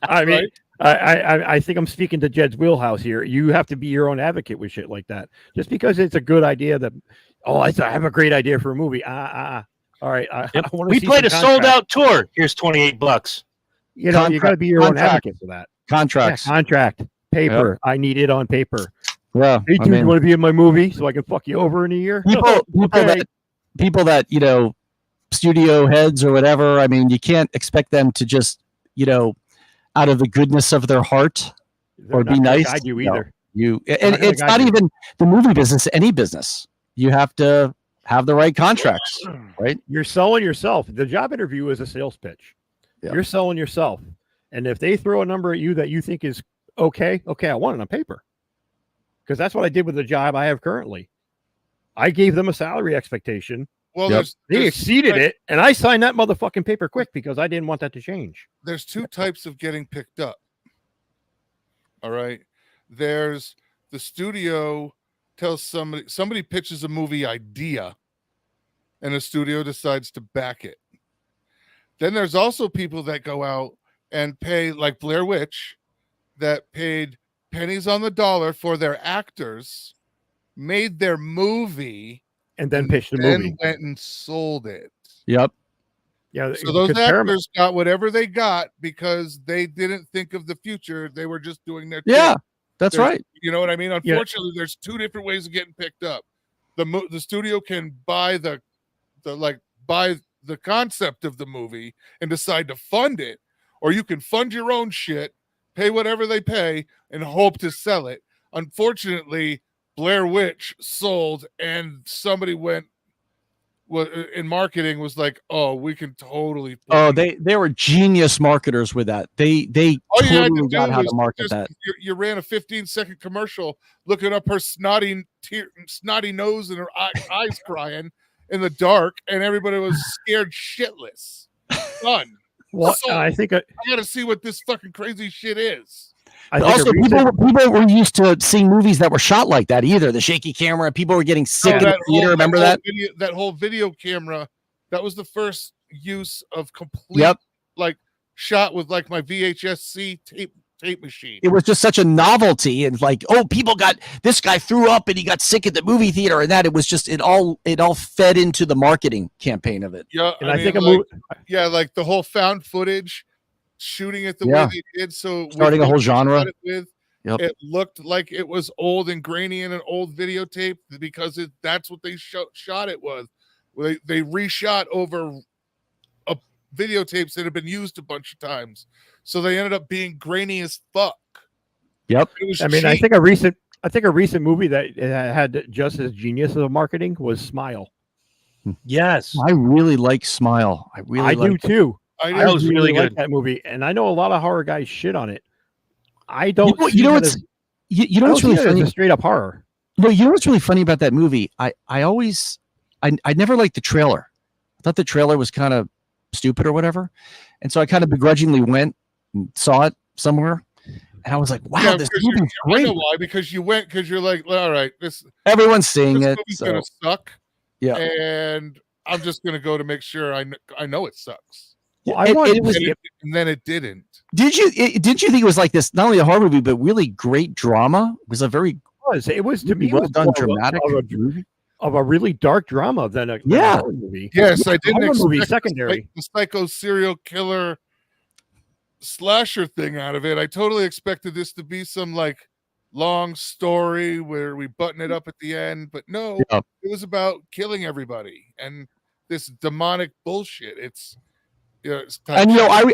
I mean, I think I'm speaking to Jed's wheelhouse here. You have to be your own advocate with shit like that. Just because it's a good idea I have a great idea for a movie. All right. We played a sold-out tour. Here's $28. You know, you got to be your own advocate for that. Contracts. Yeah, contract. Paper. Yep. I need it on paper. Yeah. Hey, dude, you want to be in my movie so I can fuck you over in a year? People that, studio heads or whatever, I mean, you can't expect them to just, out of the goodness of their heart or be nice. I do either. It's not even the movie business, any business. You have to have the right contracts, right? You're selling yourself. The job interview is a sales pitch. Yeah. You're selling yourself. And if they throw a number at you that you think is okay, I want it on paper. Because that's what I did with the job I have currently. I gave them a salary expectation. Well, they exceeded it, and I signed that motherfucking paper quick because I didn't want that to change. There's 2 types of getting picked up. All right. There's the studio tells somebody pitches a movie idea, and the studio decides to back it. Then there's also people that go out and pay, like Blair Witch, that paid pennies on the dollar for their actors, made their movie, and then pitched the then movie. went and sold it. Yep. Yeah, So those because actors got whatever they got because they didn't think of the future. They were just doing their Yeah, thing. that's There's- right. You know what I mean? Unfortunately, there's two different ways of getting picked up. The studio can buy buy the concept of the movie and decide to fund it, or you can fund your own shit, pay whatever they pay, and hope to sell it. Unfortunately, Blair Witch sold, and somebody went in marketing was like, "Oh, we can totally." Oh, they were genius marketers with that. They All you had to totally do got how to was market just, that. you ran a 15-second commercial looking up her snotty nose and her eyes crying in the dark, and everybody was scared shitless. Done. Well, So, I think I got to see what this fucking crazy shit is. I But think also, a recent- people were used to seeing movies that were shot like that. Either the shaky camera, people were getting sick in the theater. Remember that? That whole video camera. That was the first use of complete, like shot with like my VHS-C tape machine. It was just such a novelty, and like, oh, people got this guy threw up and he got sick at the movie theater, and that it was just it all fed into the marketing campaign of it. Yeah, and I mean, think a like, movie. yeah, like the whole found footage, shooting it the way they did, so Starting a whole genre. It looked like it was old and grainy in an old videotape because that's what they shot it with. They reshot over videotapes that had been used a bunch of times, so they ended up being grainy as fuck. Yep. I mean, I think a recent movie that had just as genius of marketing was Smile. Yes, I really like Smile. I do too. I That was really like good. that movie, and I know a lot of horror guys shit on it. I don't. You know what's really funny? It's a straight up horror. No, you know what's really funny about that movie? I never liked the trailer. I thought the trailer was kind of stupid or whatever, and so I kind of begrudgingly went and saw it somewhere, and I was like, "Wow, this movie's great." I know why, because you're like, all right, Everyone's seeing it. Movie's So. gonna suck. Yeah, and I'm just gonna go to make sure I know it sucks. Well, and then it didn't. Did you think it was like this? Not only a horror movie, but really great drama. It was a very it was to me well done, dramatic movie of a really dark drama than a horror movie. Yes, I didn't expect movie secondary the psycho serial killer slasher thing out of it. I totally expected this to be some like long story where we button it up at the end, but no, it was about killing everybody and this demonic bullshit. And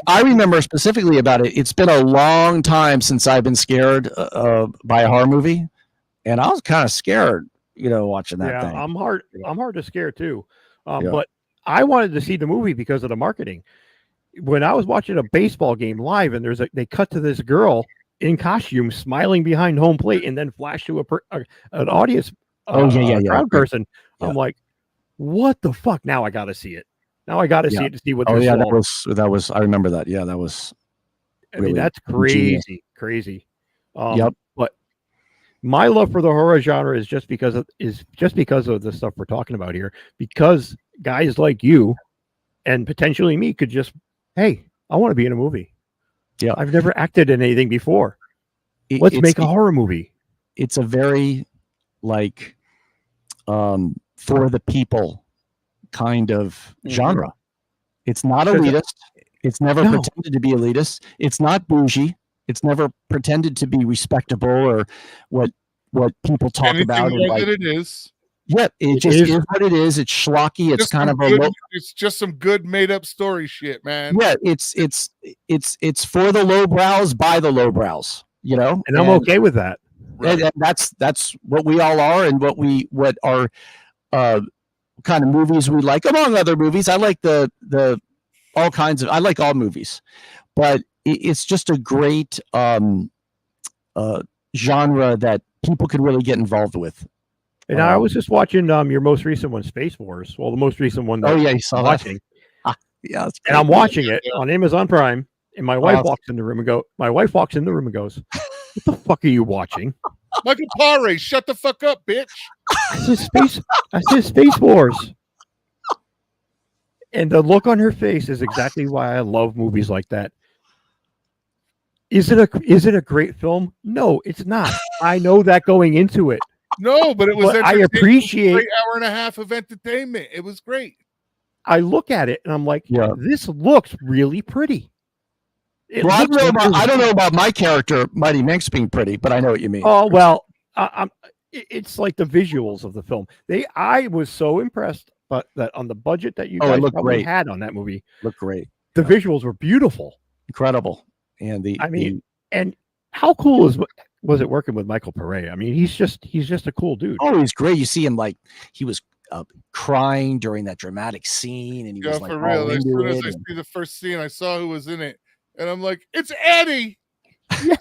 I remember specifically about it. It's been a long time since I've been scared by a horror movie, and I was kind of scared, watching that thing. I'm hard to scare too, but I wanted to see the movie because of the marketing. When I was watching a baseball game live, and they cut to this girl in costume smiling behind home plate, and then flash to an audience, crowd person. Yeah. I'm like, what the fuck? Now I got to see it. Now I got to see it to see what. That was. I remember that. Yeah, that was. I mean, that's crazy. But my love for the horror genre is just because of the stuff we're talking about here. Because guys like you, and potentially me, could just, hey, I want to be in a movie. Yeah, I've never acted in anything before. Let's make a horror movie. It's a very like, for the people kind of genre. It's not elitist. It's never pretended to be elitist. It's not bougie. It's never pretended to be respectable or what people talk about. It is. Yeah, it just is what it is. It's schlocky. It's kind of it's just some good made up story shit, man. Yeah, it's for the lowbrows by the lowbrows, And I'm okay with that. Right. And that's what we all are, and what our kind of movies we like, among other movies. I like the all kinds of. I like all movies, but it's just a great genre that people can really get involved with. And I was just watching your most recent one, Space Wars. Well, the most recent one. You saw watching. That. Yeah, and I'm watching it on Amazon Prime. And my wife walks in the room and goes, "What the fuck are you watching?" Michael Paré, shut the fuck up, bitch. I said Space Wars. And the look on her face is exactly why I love movies like that. Is it a great film? No, it's not. I know that going into it. No, but it was. But I entertaining. appreciate. Great hour and a half of entertainment. It was great. I look at it and I'm like, Yeah. this looks really pretty. Well, I don't know about my character, Mighty Minx, being pretty, but I know what you mean. Oh well, it's like the visuals of the film. I was so impressed, but that on the budget that you guys probably had on that movie, looked great. The visuals were beautiful, incredible, and and how cool was it working with Michael Pare? I mean, he's just a cool dude. Oh, he's great. You see him like he was crying during that dramatic scene, and he was like, for real. As soon as I see the first scene, I saw who was in it, and I'm like, it's Eddie. Yeah.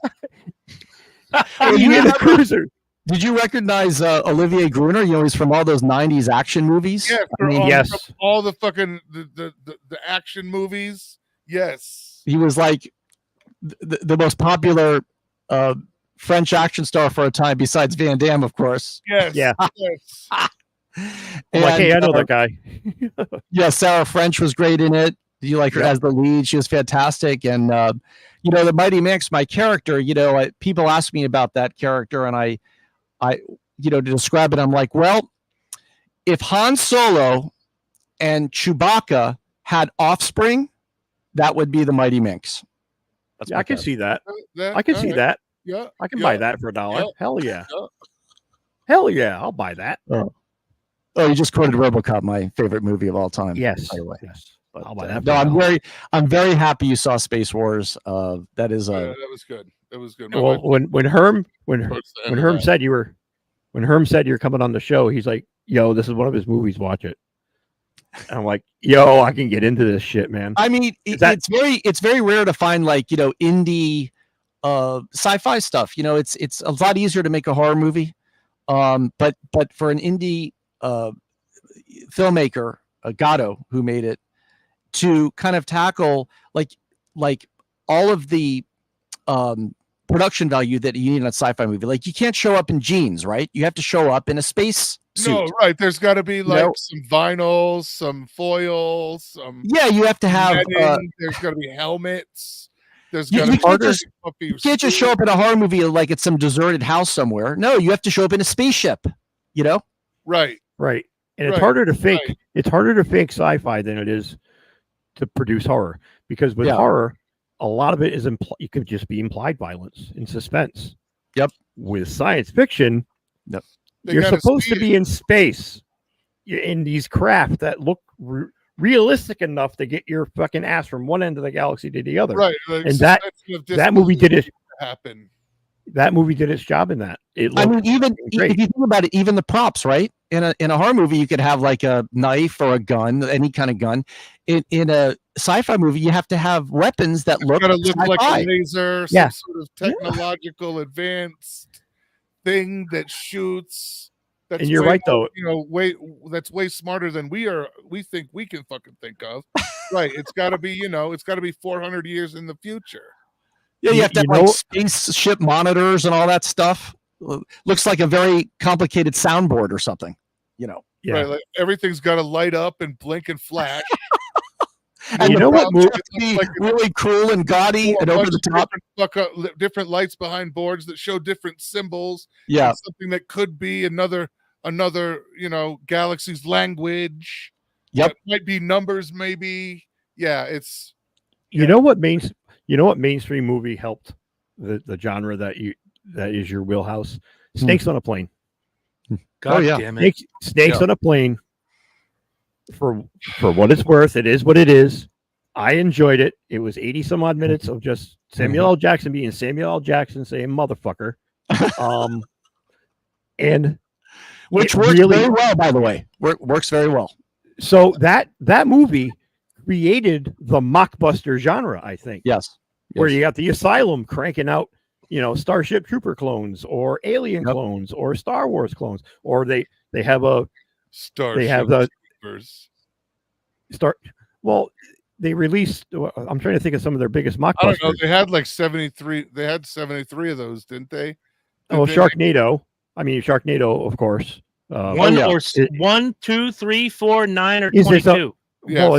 The cruiser. Did you recognize Olivier Gruner? You know, he's from all those '90s action movies. Yeah, yes, from all the fucking the action movies. Yes, he was like the most popular French action star for a time, besides Van Damme, of course. Yes, yeah. Yes. And, like, hey, I know that guy. Yeah, Sarah French was great in it. You like her as the lead? She was fantastic. And you know, the Mighty Minx, my character. You know, people ask me about that character, and I, you know, to describe it, I'm like, well, if Han Solo and Chewbacca had offspring, that would be the Mighty Minx. I can see that. I can see that. Yeah, I can buy that for $1. Yeah. Hell yeah. Hell yeah, I'll buy that. Oh, you just quoted RoboCop, my favorite movie of all time. Yes. By the way. Yes. But I'll buy that. No, I'm very happy you saw Space Wars. That is that was good. It was good. Well, when Herm said you're coming on the show, he's like, "Yo, this is one of his movies. Watch it." And I'm like, "Yo, I can get into this shit, man." I mean, it's very rare to find, like, you know, indie sci-fi stuff. You know, it's a lot easier to make a horror movie. But for an indie filmmaker, Gatto, who made it, to kind of tackle like all of the production value that you need in a sci-fi movie. Like, you can't show up in jeans, right? You have to show up in a space suit. No, right. There's got to be like some vinyls, some foils, some. Yeah, you have to have. There's got to be helmets. There's you, got to you can't just show up in a horror movie like it's some deserted house somewhere. No, you have to show up in a spaceship. You know. Right. Right. And it's harder to fake. Right. It's harder to fake sci-fi than it is to produce horror, because with horror, a lot of it is you could just be implied violence and suspense. Yep. With science fiction, you're supposed to be in space. You're in these craft that look realistic enough to get your fucking ass from one end of the galaxy to the other. Right. Like, and that movie did it. Happen. That movie did its job in that. I mean, even if you think about it, even the props, right? In a horror movie, you could have like a knife or a gun, any kind of gun. In a sci-fi movie, you have to have weapons that look like a laser, some sort of technological advanced thing that shoots. That's and you're right, though. You know, that's way smarter than we think we can fucking think of. Right? It's got to be, it's got to be 400 years in the future. Yeah, you have to have like spaceship monitors and all that stuff. Looks like a very complicated soundboard or something, Yeah. Right, like everything's got to light up and blink and flash. And you know what movie like really cool and gaudy and over the top? Different lights behind boards that show different symbols. Yeah. Something that could be another, galaxy's language. Yep. It might be numbers, maybe. Yeah, it's. You know what mainstream movie helped the genre that is your wheelhouse? Snakes on a Plane. God damn it. Snakes on a Plane. For what it's worth, it is what it is. I enjoyed it. It was 80 some odd minutes of just Samuel L. Jackson being Samuel L. Jackson saying motherfucker. And which works very well, by the way. Works very well. So that movie created the mockbuster genre, I think. Yes. Where you got the Asylum cranking out, Starship Trooper clones or Alien clones or Star Wars clones, or they have a they released. I'm trying to think of some of their biggest mockbusters. I don't know. They had like 73. They had 73 of those, didn't they? Sharknado. I mean, Sharknado, of course. 1, 2, 3, 4, 9, or 22. Well,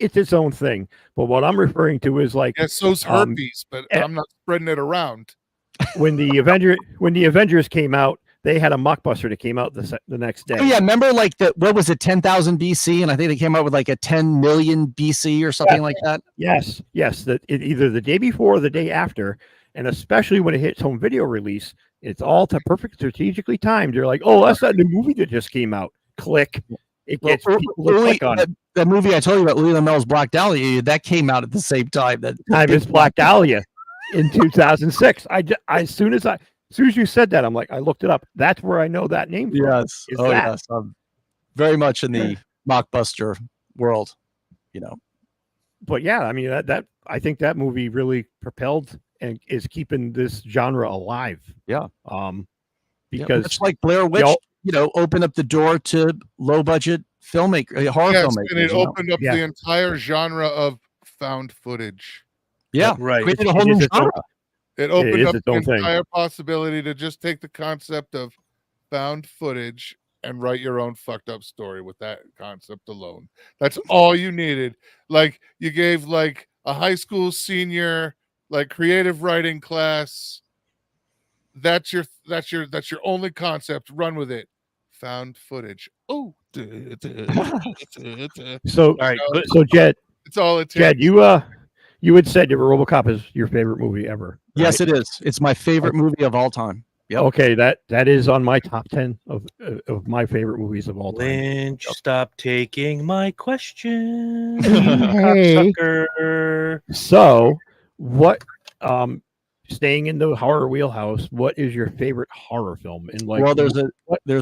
it's its own thing. But what I'm referring to is like so's herpes, but I'm not spreading it around. When the Avengers came out, they had a mockbuster that came out the next day. Oh yeah, remember like what was it, 10,000 BC, and I think they came out with like a 10 million BC or something like that. Yes. That either the day before or the day after, and especially when it hits home video release, it's all perfect strategically timed. You're like, oh, that's that new movie that just came out. Click. It gets people to click on it. That movie I told you about, Louis L'Amel's Black Dahlia, that came out at the same time. That time is Black Dahlia in 2006. As soon as you said that, I'm like, I looked it up. That's where I know that name from. Yes. Yes. I'm very much in the mockbuster world, you know. But yeah, I mean that I think that movie really propelled and is keeping this genre alive. Yeah. Because it's like Blair Witch, opened up the door to low budget horror filmmakers. And it opened up the entire genre of found footage. Yeah, right. Created a whole new genre. It opened up the entire possibility to just take the concept of found footage and write your own fucked up story with that concept alone. That's all you needed. Like you gave like a high school senior like creative writing class. That's your only concept. Run with it. Found footage. Oh. So all right. So Jed, it's all it takes. Jed, you had said RoboCop is your favorite movie ever. Right? Yes, it is. It's my favorite movie of all time. Yep. Okay, that is on my top 10 of my favorite movies of all time. Lynch, stop taking my question. Hey. So, what? Staying in the horror wheelhouse, what is your favorite horror film? And like, well, there's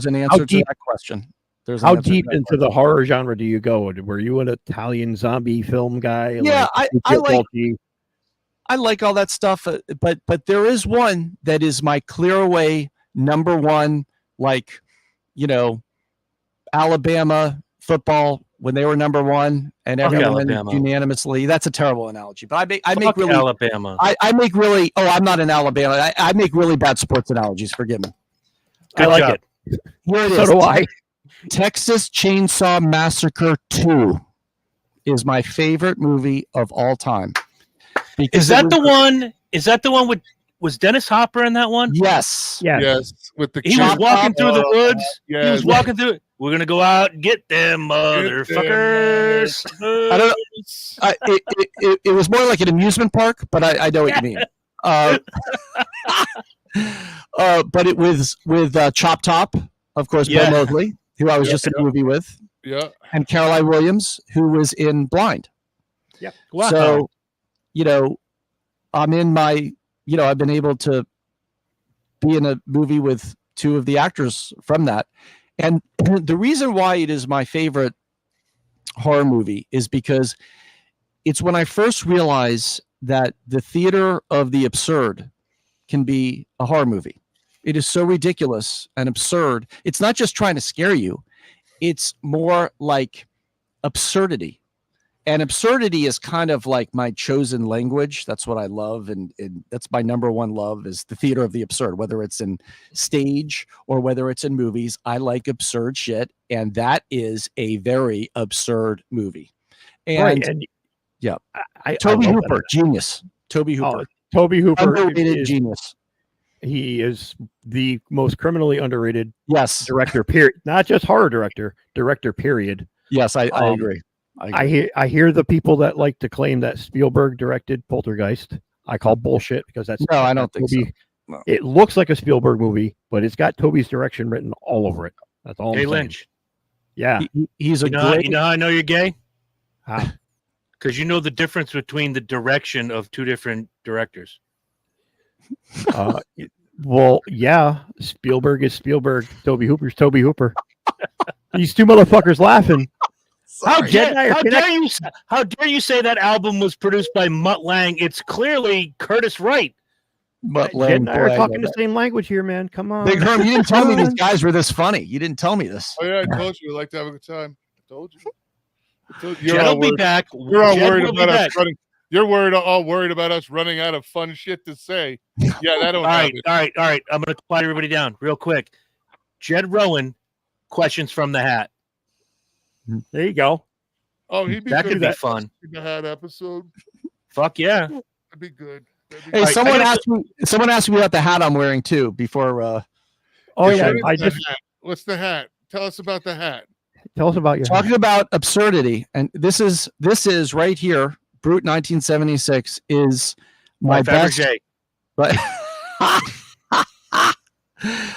an answer to that question. How deep into the horror genre do you go? Were you an Italian zombie film guy? Yeah, I like all that stuff, but there is one that is my clear away number one, like, Alabama football when they were number one and everyone unanimously. That's a terrible analogy, but I make really Alabama. I make really. Oh, I'm not in Alabama. I make really bad sports analogies. Forgive me. Good I like it. Here it so is. do I. Texas Chainsaw Massacre 2 is my favorite movie of all time. Is that the one with was Dennis Hopper in that one? Yes. With he was walking through the woods. Yes. He was walking through it. We're gonna go out and get them motherfuckers. I don't know. It was more like an amusement park, but I know what you mean. But it was with Chop Top, of course, Bill Moseley, who I was just in a movie with. Yeah. And Caroline Williams, who was in Blind. Yeah. Wow. So, I'm in my, I've been able to be in a movie with two of the actors from that. And the reason why it is my favorite horror movie is because it's when I first realized that the theater of the absurd can be a horror movie. It is so ridiculous and absurd. It's not just trying to scare you. It's more like absurdity. And absurdity is kind of like my chosen language. That's what I love. And that's my number one love is the theater of the absurd, whether it's in stage or whether it's in movies. I like absurd shit. And that is a very absurd movie. And, Toby Hooper, genius. Toby Hooper. Toby Hooper. Underrated genius. He is the most criminally underrated director, period. Not just horror director, period. Yes, I agree. I hear the people that like to claim that Spielberg directed Poltergeist. I call bullshit because that's no, I don't think so. No. It looks like a Spielberg movie, but it's got Toby's direction written all over it. That's all. Hey, Lynch. Yeah, he's a great. You know how I know you're gay? How? Because you know the difference between the direction of two different directors. Well, yeah. Spielberg is Spielberg. Toby Hooper's Toby Hooper. These two motherfuckers laughing. How dare you say that album was produced by Mutt Lange? It's clearly Curtis Wright. Mutt Lange and I are talking the same language here, man. Come on. Big Herm, you didn't tell me these guys were this funny. You didn't tell me this. Oh yeah, I told you. We like to have a good time. I told you. Jed will be back. You're all worried about us running. You're all worried about us running out of fun shit to say. Yeah, that don't happen. All right. I'm going to quiet everybody down real quick. Jed Rowen, questions from the hat. There you go. Oh, he'd be that good. Could be fun. The hat episode. Fuck yeah. That'd be good. Hey, someone asked me about the hat I'm wearing too before. Oh What yeah, is I the just hat? What's the hat? Tell us about the hat. tell us about your. Talking about absurdity, and this is right here. Brute 1976 is my best. Fabergé. But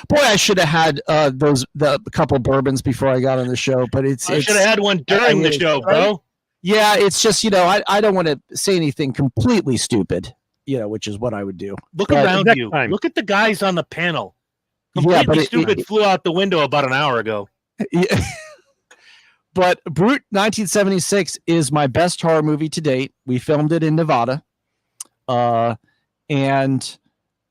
boy, I should have had the couple bourbons before I got on the show. But I should have had one during the show, bro. Yeah, it's just I don't want to say anything completely stupid, which is what I would do. Look But around next you. time. Look at the guys on the panel. Yeah, Completely but stupid flew out the window about an hour ago. Yeah. But Brute 1976 is my best horror movie to date. We filmed it in Nevada, and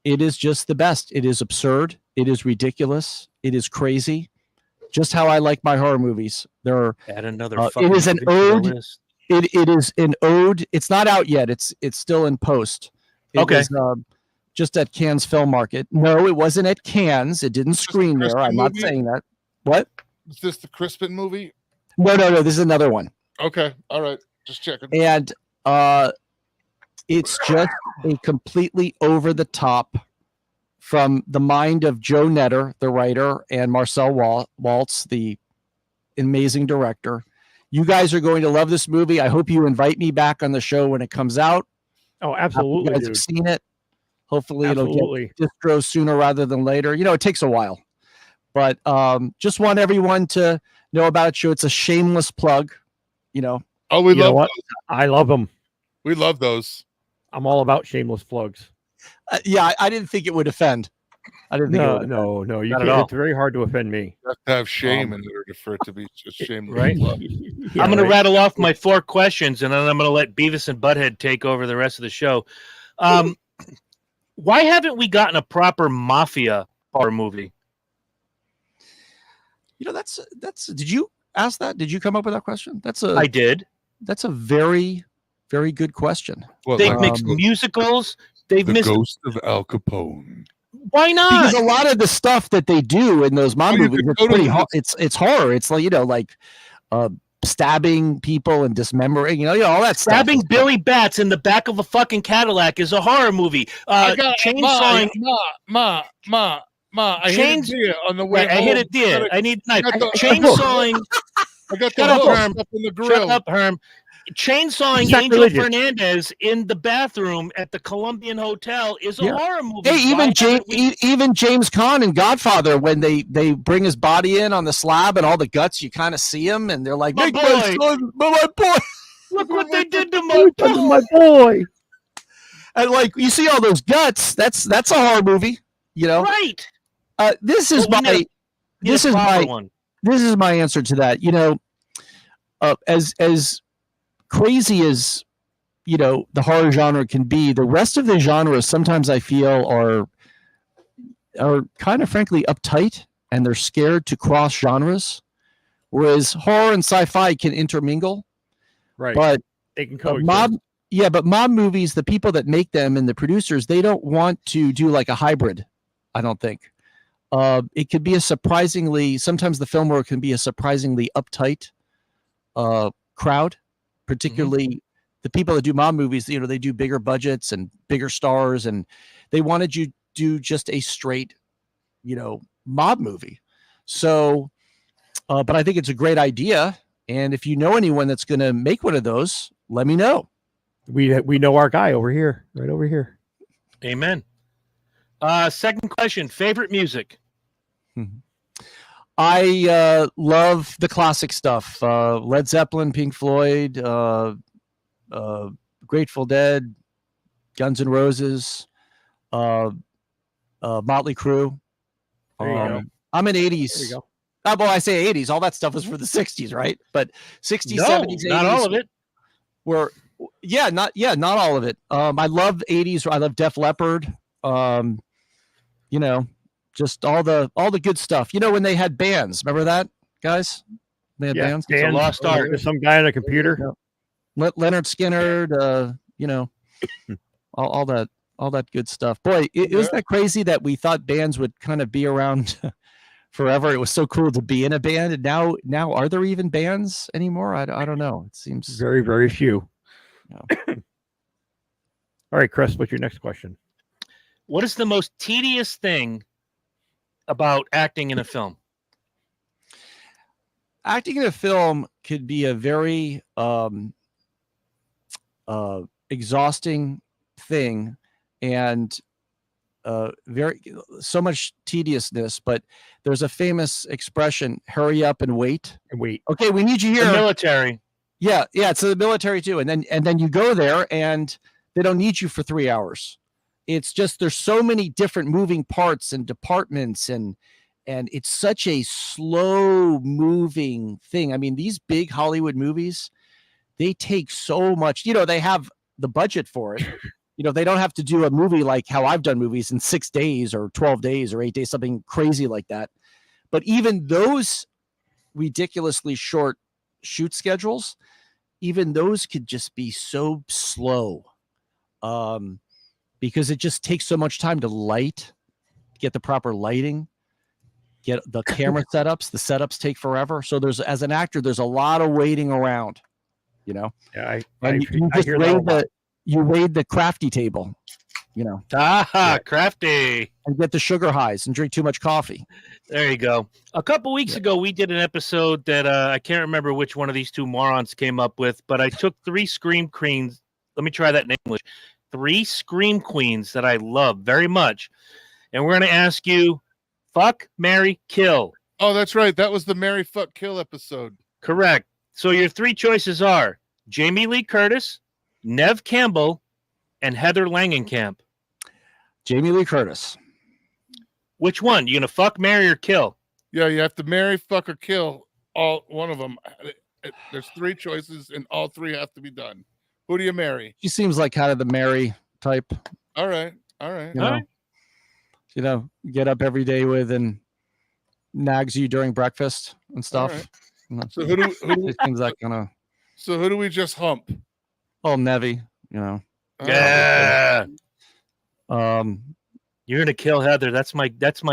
it is just the best. It is absurd. It is ridiculous. It is crazy. Just how I like my horror movies. Add another. It is an ode. It is an ode. It's not out yet. It's still in post. It was, just at Cannes Film Market. No, it wasn't at Cannes. It didn't screen there. I'm not saying that. What? Is this the Crispin movie? No. This is another one. Okay. All right. Just checking. And it's just a completely over the top from the mind of Joe Netter, the writer, and Marcel Waltz, the amazing director. You guys are going to love this movie. I hope you invite me back on the show when it comes out. Oh, absolutely. You guys have seen it. Hopefully Absolutely. it'll get distro sooner rather than later. It takes a while. But just want everyone to know about it. Show it's a shameless plug. Oh, we love what? those. I love them. We love those. I'm all about shameless plugs. Yeah, I didn't think it would offend. I didn't think it would. No. You Not at can't. all. It's very hard to offend me. You have to have shame in order for it to be a shameless Right? plug. Yeah, I'm going to right. rattle off my 4 questions, and then I'm going to let Beavis and Butthead take over the rest of the show. Why haven't we gotten a proper mafia horror movie? That's. Did you ask that? Did you come up with that question? I did. That's a very, very good question. What, They've like mixed musicals. They've the missed. Ghost of Al Capone. Why not? Because a lot of the stuff that they do in those mob you movies could is totally pretty hard. It's horror. It's like stabbing people and dismembering. All that stuff. Stabbing Billy Bats in the back of a fucking Cadillac is a horror movie. Chainsawing. Ma. I hit a deer on the way. I hit a deer. I need a knife. Chainsawing. I got the Shut up, hook Herm. up in the grill. Shut up, Herm. Chainsawing Angel Sacrilegious. Fernandez in the bathroom at the Colombian Hotel is a horror movie. Hey, Why even haven't we- even James Caan in Godfather, when they bring his body in on the slab and all the guts, you kind of see him, and they're like, My "Make boy." my son, my boy." Look what they did to my My boy. And like you see all those guts, that's a horror movie, Right. This is Well, we my need this a is proper my one. this is my answer to that. As crazy as the horror genre can be, the rest of the genres sometimes I feel are kind of frankly uptight, and they're scared to cross genres, whereas horror and sci-fi can intermingle. Right. But They can coexist. but mob movies, the people that make them and the producers, they don't want to do like a hybrid. I don't think. It could be sometimes the film world can be a surprisingly uptight crowd, particularly the people that do mob movies. They do bigger budgets and bigger stars, and they wanted to do just a straight, mob movie. So, but I think it's a great idea. And if you know anyone that's going to make one of those, let me know. We know our guy over here, right over here. Amen. Second question: favorite music? I love the classic stuff. Led Zeppelin, Pink Floyd, Grateful Dead, Guns N' Roses, Motley Crue. There you go. I'm an There you 80s. go. Well, I say 80s. All that stuff was for the 60s, right? But 60s, No, 70s, 80s. not all of it. Not all of it. I love 80s. I love Def Leppard. Just all the good stuff. When they had bands. Remember that, guys? They had bands. It's a lost art. There's some guy on a computer. Leonard Skinner, all that good stuff. Boy, it was that crazy that we thought bands would kind of be around forever. It was so cool to be in a band, and now are there even bands anymore? I don't know. It seems Very, very few. No. All right, Chris, what's your next question? What is the most tedious thing about acting in a film? Acting in a film could be a very exhausting thing, and very so much tediousness. But there's a famous expression: "Hurry up and wait." Okay, we need you here. The military. Yeah, it's the military too. And then you go there, and they don't need you for 3 hours. It's just there's so many different moving parts and departments, and it's such a slow moving thing. I mean, these big Hollywood movies, they take so much. They have the budget for it. They don't have to do a movie like how I've done movies in 6 days or 12 days or 8 days, something crazy like that. But even those ridiculously short shoot schedules, even those could just be so slow, because it just takes so much time to get the proper lighting, get the camera setups. The setups take forever. So as an actor, there's a lot of waiting around, Yeah, you raid the crafty table, Crafty. and get the sugar highs and drink too much coffee. There you go. A couple weeks ago, we did an episode that I can't remember which one of these two morons came up with, but I took 3 scream queens. Let me try that in English. 3 scream queens that I love very much. And we're going to ask you, fuck, marry, kill. Oh, that's right. That was the marry, fuck, kill episode. Correct. So your 3 choices are Jamie Lee Curtis, Neve Campbell, and Heather Langenkamp. Jamie Lee Curtis. Which one? You gonna fuck, marry, or kill? Yeah, you have to marry, fuck, or kill one of them. There's 3 choices, and all 3 have to be done. Who do you marry? She seems like kind of the Mary type. All right. Get up every day with and nags you during breakfast and stuff. Right. So who seems like gonna. So who do we just hump? Oh, Nevy. Yeah. You're gonna kill Heather. That's my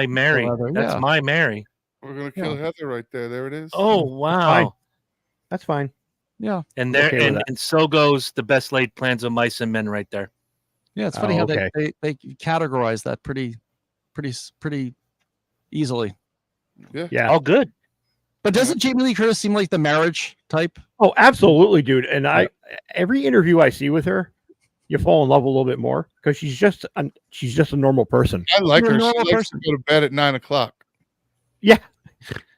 Mary. That's my Mary. We're gonna kill Heather right there. There it is. Oh wow. That's fine. Yeah. And and so goes the best laid plans of mice and men right there. Yeah, it's funny how they categorize that pretty easily. Yeah. All good. But doesn't Jamie Lee Curtis seem like the marriage type? Oh, absolutely, dude. And every interview I see with her, you fall in love a little bit more because she's just a normal person. I like her. She likes to go to bed at 9 o'clock. Yeah.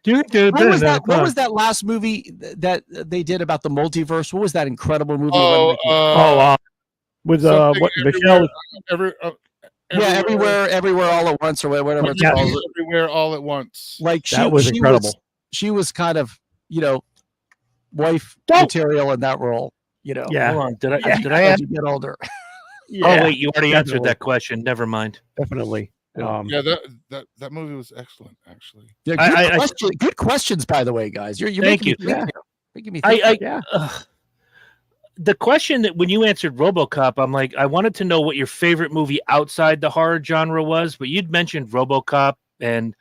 What was that last movie that they did about the multiverse? What was that incredible movie? With Michelle? Everywhere, all at once, or whatever it's called. Everywhere, all at once. Like that was incredible. She was kind of, wife material in that role. Yeah. Hold on. Did I get older? Yeah. Oh wait, you already answered that question. Never mind. Definitely. That movie was excellent, actually. Yeah, good questions, by the way, guys. You're thank you. Making me think. The question that when you answered RoboCop, I'm like, I wanted to know what your favorite movie outside the horror genre was, but you'd mentioned RoboCop and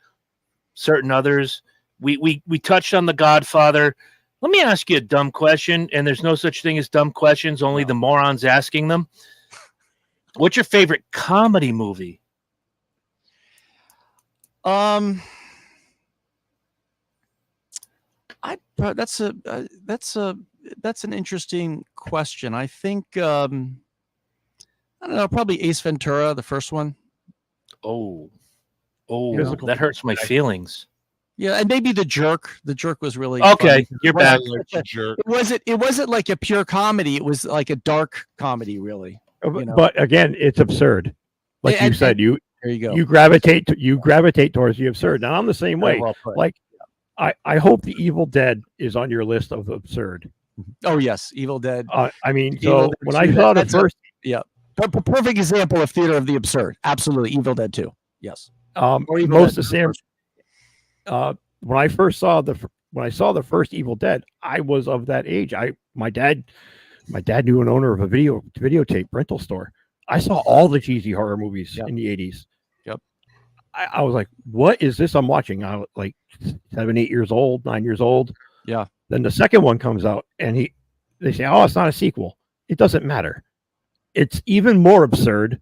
certain others. We touched on The Godfather. Let me ask you a dumb question, and there's no such thing as dumb questions, only the morons asking them. What's your favorite comedy movie? That's an interesting question. I think I don't know, probably Ace Ventura, the first one. Oh, that hurts my feelings. Yeah, and maybe The Jerk. The Jerk was really okay. Funny. You're back. It wasn't like a pure comedy. It was like a dark comedy, really. But again, it's absurd. Like you said, there you go. You gravitate towards the absurd. Now I'm the same way. Like I hope The Evil Dead is on your list of absurd. Oh yes, Evil Dead. When I saw the first, perfect example of theater of the absurd. Absolutely, Evil Dead 2. Yes. Most of Sam. When I saw the first Evil Dead, I was of that age. My dad knew an owner of a videotape rental store. I saw all the cheesy horror movies in the 80s. Yep. I was like, what is this I'm watching? I was like 7, 8 years old, 9 years old. Yeah. Then the second one comes out and they say, oh, it's not a sequel. It doesn't matter. It's even more absurd.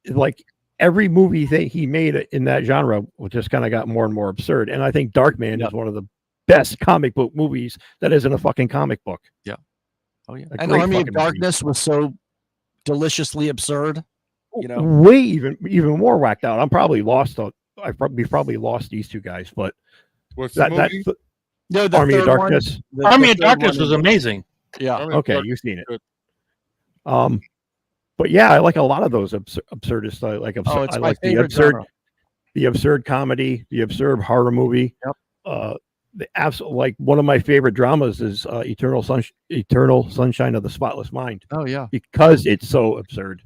Like every movie that he made in that genre just kind of got more and more absurd. And I think Darkman is one of the best comic book movies that isn't a fucking comic book. Yeah. Oh yeah. A And great Army of fucking Darkness was so deliciously absurd. You know, way even more whacked out. I'm probably lost. I've probably lost these two guys, but What's the movie? no, the Army of third Darkness. one, Army of third Darkness one was is- amazing. Yeah. Army of Okay, Darkness you've seen it. good. But yeah, I like a lot of those absurdist. It's I my like the favorite absurd, genre. the absurd comedy, the absurd horror movie. Yep. The absolute, like, one of my favorite dramas is Eternal Sunshine of the Spotless Mind, Oh yeah. because it's so absurd.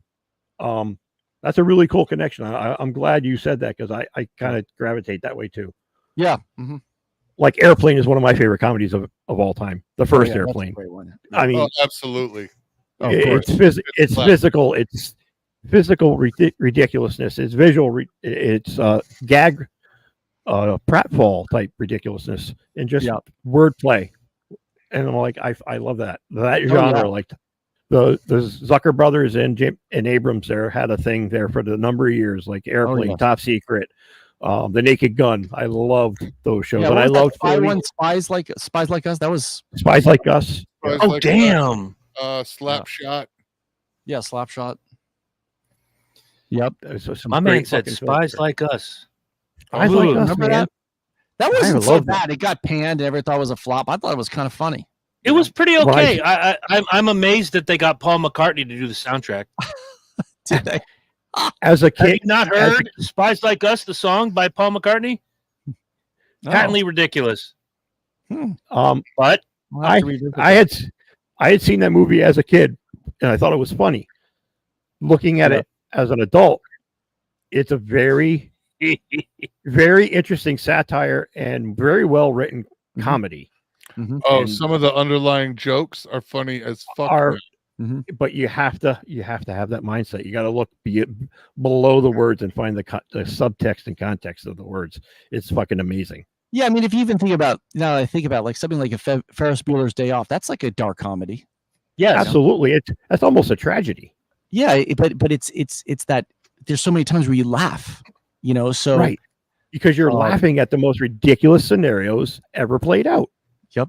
That's a really cool connection. I'm glad you said that, because I kind of gravitate that way too. Yeah. Mm-hmm. Like Airplane is one of my favorite comedies of all time. The first That's a Airplane. great one. I mean, Oh, absolutely. Of course. it's Classic. physical. It's physical ridiculousness. It's visual. It's gag, pratfall type ridiculousness, and just Yeah. wordplay. And I'm like, I love that genre. yeah. Like the Zucker brothers and Abrams there had a thing there for the number of years, like Airplane, yes. Top Secret, The Naked Gun. I loved those shows, Yeah, and what I was that loved Spy Philly. one, Spies Like Us. That was Spies Like Us. Spies Oh, Like damn. Slap Shot. Slapshot. Yep. Some My great man said fucking Spies films. Like Us. Spies Like Ooh, Us, remember man. That I wasn't so love that. bad. It got panned. Everyone thought it was a flop. I thought it was kind of funny. It was pretty Well, okay. I'm amazed that they got Paul McCartney to do the soundtrack. Did they? As a Have kid, you not heard Spies Like Us, the song by Paul McCartney? Patently ridiculous. But We'll have to revisit I that. had seen that movie as a kid, and I thought it was funny. Looking at it as an adult, it's a very, very interesting satire and very well written comedy. Mhm. Oh, And some of the underlying jokes are funny as fuck. Are- man. But you have to have that mindset. You got to look below the words and find the subtext and context of the words. It's fucking amazing. Yeah, I mean, if you even think about now, I think about like something like a Ferris Bueller's Day Off. That's like a dark comedy. yes, Absolutely, that's almost a tragedy. Yeah, but it's that there's so many times where you laugh. You know, so Right. Because you're laughing at the most ridiculous scenarios ever played out. Yep.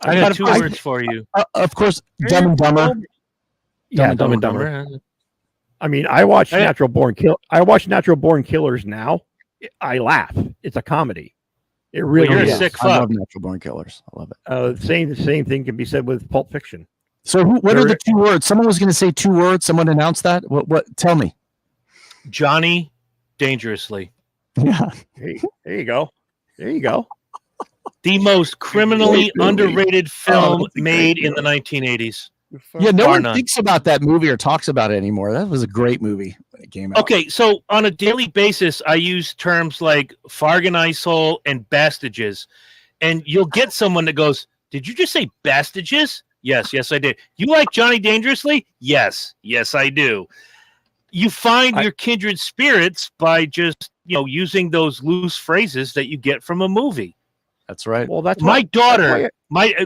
I got two words for you. Of course, Dumb and Dumber. Yeah, Dumb and Dumber. I mean, I watch Natural Born Killers now. I laugh. It's a comedy. It really you're a is. sick I fuck. love Natural Born Killers. I love it. The same thing can be said with Pulp Fiction. So, what are the two words? Someone was going to say two words. Someone announced that. What? Tell me. Johnny Dangerously. Yeah. Hey, there you go. There you go. The most criminally Really? underrated film that's a great made in film. the 1980s. Yeah, no Bar one none. thinks about that movie or talks about it anymore. That was a great movie when it came out. Okay, so on a daily basis, I use terms like Fargan Isol and bastages. And you'll get someone that goes, "Did you just say bastages?" Yes, I did. You like Johnny Dangerously? Yes, I do. You find your kindred spirits by just, using those loose phrases that you get from a movie. That's right. Well, that's My why daughter,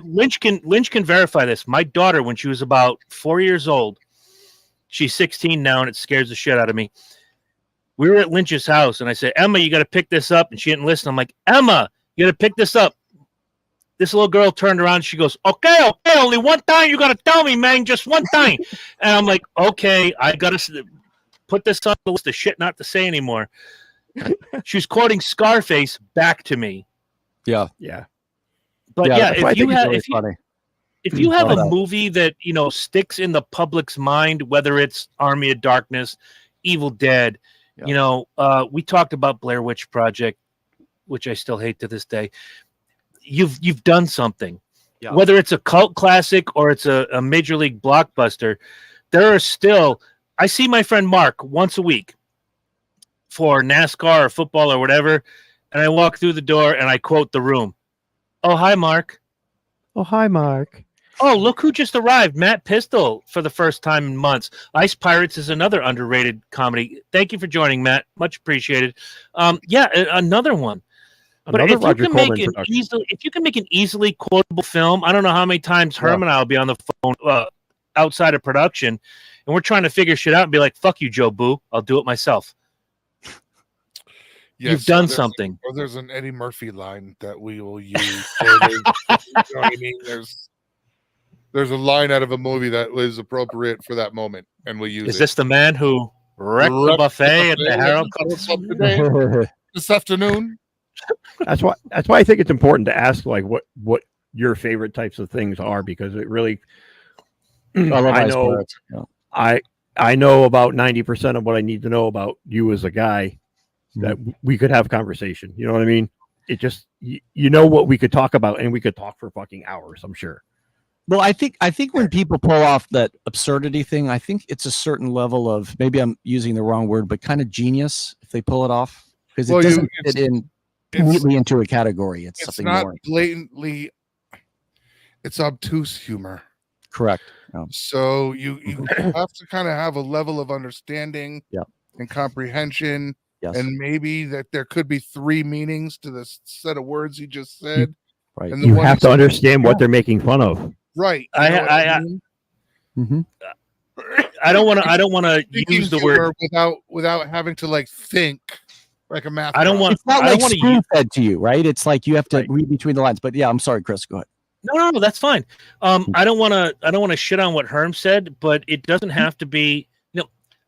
Lynch can verify this. My daughter, when she was about 4 years old, she's 16 now, and it scares the shit out of me. We were at Lynch's house, and I said, "Emma, you got to pick this up," and she didn't listen. I'm like, "Emma, you got to pick this up." This little girl turned around. And she goes, "Okay, only one time. You got to tell me, man, just one time." And I'm like, "Okay, I got to put this on the list of shit not to say anymore." She was quoting Scarface back to me. Yeah. But Yeah, yeah, that's why I if you think it's have really funny. if you have Love a that. movie that sticks in the public's mind, whether it's Army of Darkness, Evil Dead, Yeah. we talked about Blair Witch Project, which I still hate to this day. You've done something, Yeah. whether it's a cult classic or it's a major league blockbuster. There are still. I see my friend Mark once a week for NASCAR or football or whatever, and I walk through the door and I quote The Room. "Oh, hi, Mark. Oh, hi, Mark. Oh, look who just arrived. Matt Pistol for the first time in months. Ice Pirates is another underrated comedy. Thank you for joining, Matt. Much appreciated. Another one. But Another if you Roger can make Corman an production. easily quotable film, I don't know how many times Herm and I will be on the phone. outside of production, and we're trying to figure shit out and be like, "Fuck you, Joe Boo. I'll do it myself." Yes, You've done something. Or there's an Eddie Murphy line that we will use. Or you know what I mean? There's a line out of a movie that was appropriate for that moment, and we'll use it. Is this the man who wrecked the buffet at the Harold Club today, this afternoon? That's why I think it's important to ask like what your favorite types of things are, because it really I know I know about 90% of what I need to know about you as a guy, that we could have conversation. You know what I mean? It just you know what we could talk about, and we could talk for fucking hours, I'm sure. Well, I think when people pull off that absurdity thing, I think it's a certain level of, maybe I'm using the wrong word, but kind of genius if they pull it off, because it doesn't fit in neatly into a category. It's something not more blatantly. It's obtuse humor. Correct. So you have to kind of have a level of understanding and comprehension. Yes. And maybe that there could be three meanings to the set of words you just said. Right. And You have to understand what they're making fun of. Right. I don't want to use the word without having to like think like a math. I don't want. It's not I like don't spoon fed to you, right? It's like you have to read between the lines. But yeah, I'm sorry, Chris. Go ahead. No, that's fine. I don't want to shit on what Herm said, but it doesn't have to be.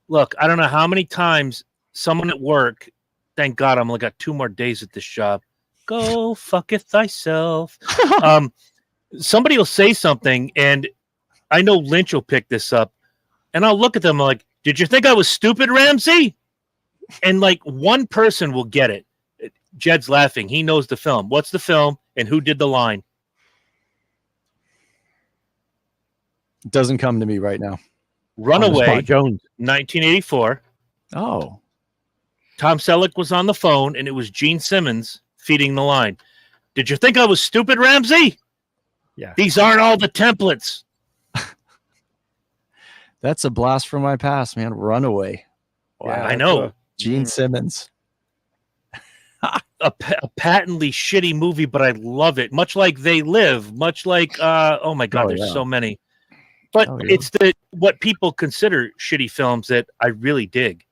Look, I don't know how many times someone at work. Thank God, I'm only got 2 more days at this job. Go fucketh thyself. Somebody will say something, and I know Lynch will pick this up, and I'll look at them like, "Did you think I was stupid, Ramsey?" And like one person will get it. Jed's laughing. He knows the film. What's the film, and who did the line? It doesn't come to me right now. Runaway, Jones, 1984. Oh. Tom Selleck was on the phone, and it was Gene Simmons feeding the line. Did you think I was stupid, Ramsey? Yeah. These aren't all the templates. That's a blast from my past, man. Runaway. Wow. Yeah, I know. Gene Simmons. A patently shitty movie, but I love it. Much like They Live, much like oh my God, there's so many. But it's what people consider shitty films that I really dig.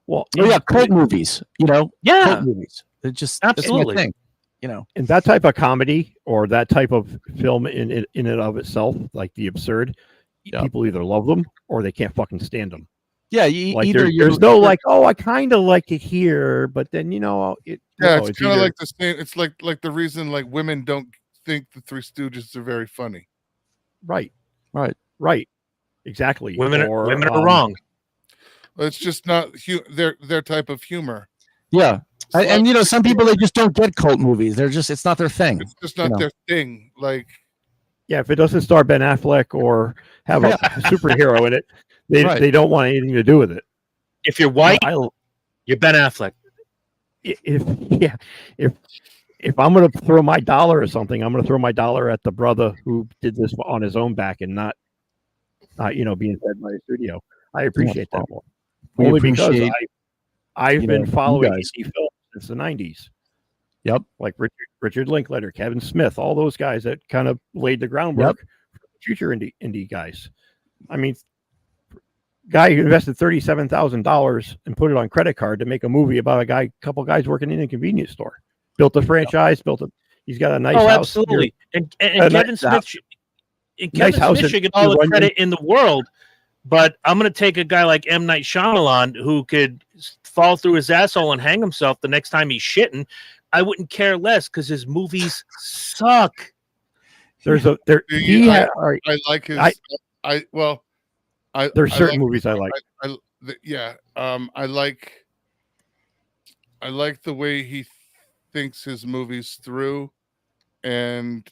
Well, cult movies, cult movies. They're just absolutely thing, And that type of comedy or that type of film in and of itself, like the absurd, people either love them or they can't fucking stand them. Yeah, there's no like, oh, I kind of like it here, but then it's kind of like the same. It's like the reason like women don't think the Three Stooges are very funny. Right. Exactly. Women are wrong. It's just not their type of humor. Yeah, and some people, they just don't get cult movies. It's not their thing. It's just not their thing. Like, yeah, if it doesn't star Ben Affleck or have a superhero in it, they don't want anything to do with it. If you're white, you're Ben Affleck. If I'm going to throw my dollar or something, I'm going to throw my dollar at the brother who did this on his own back and not being fed by a studio. I appreciate that more. Only because I've been following DC films since the 90s. Yep. Like Richard Linklater, Kevin Smith, all those guys that kind of laid the groundwork for future indie guys. I mean, guy who invested $37,000 and put it on credit card to make a movie about a couple guys working in a convenience store. Built a franchise, he's got a nice house. Absolutely. And Kevin Smith should get all the credit in the world. But I'm going to take a guy like M. Night Shyamalan who could fall through his asshole and hang himself the next time he's shitting. I wouldn't care less because his movies suck. I like his. There's certain movies I like. I like the way he thinks his movies through, and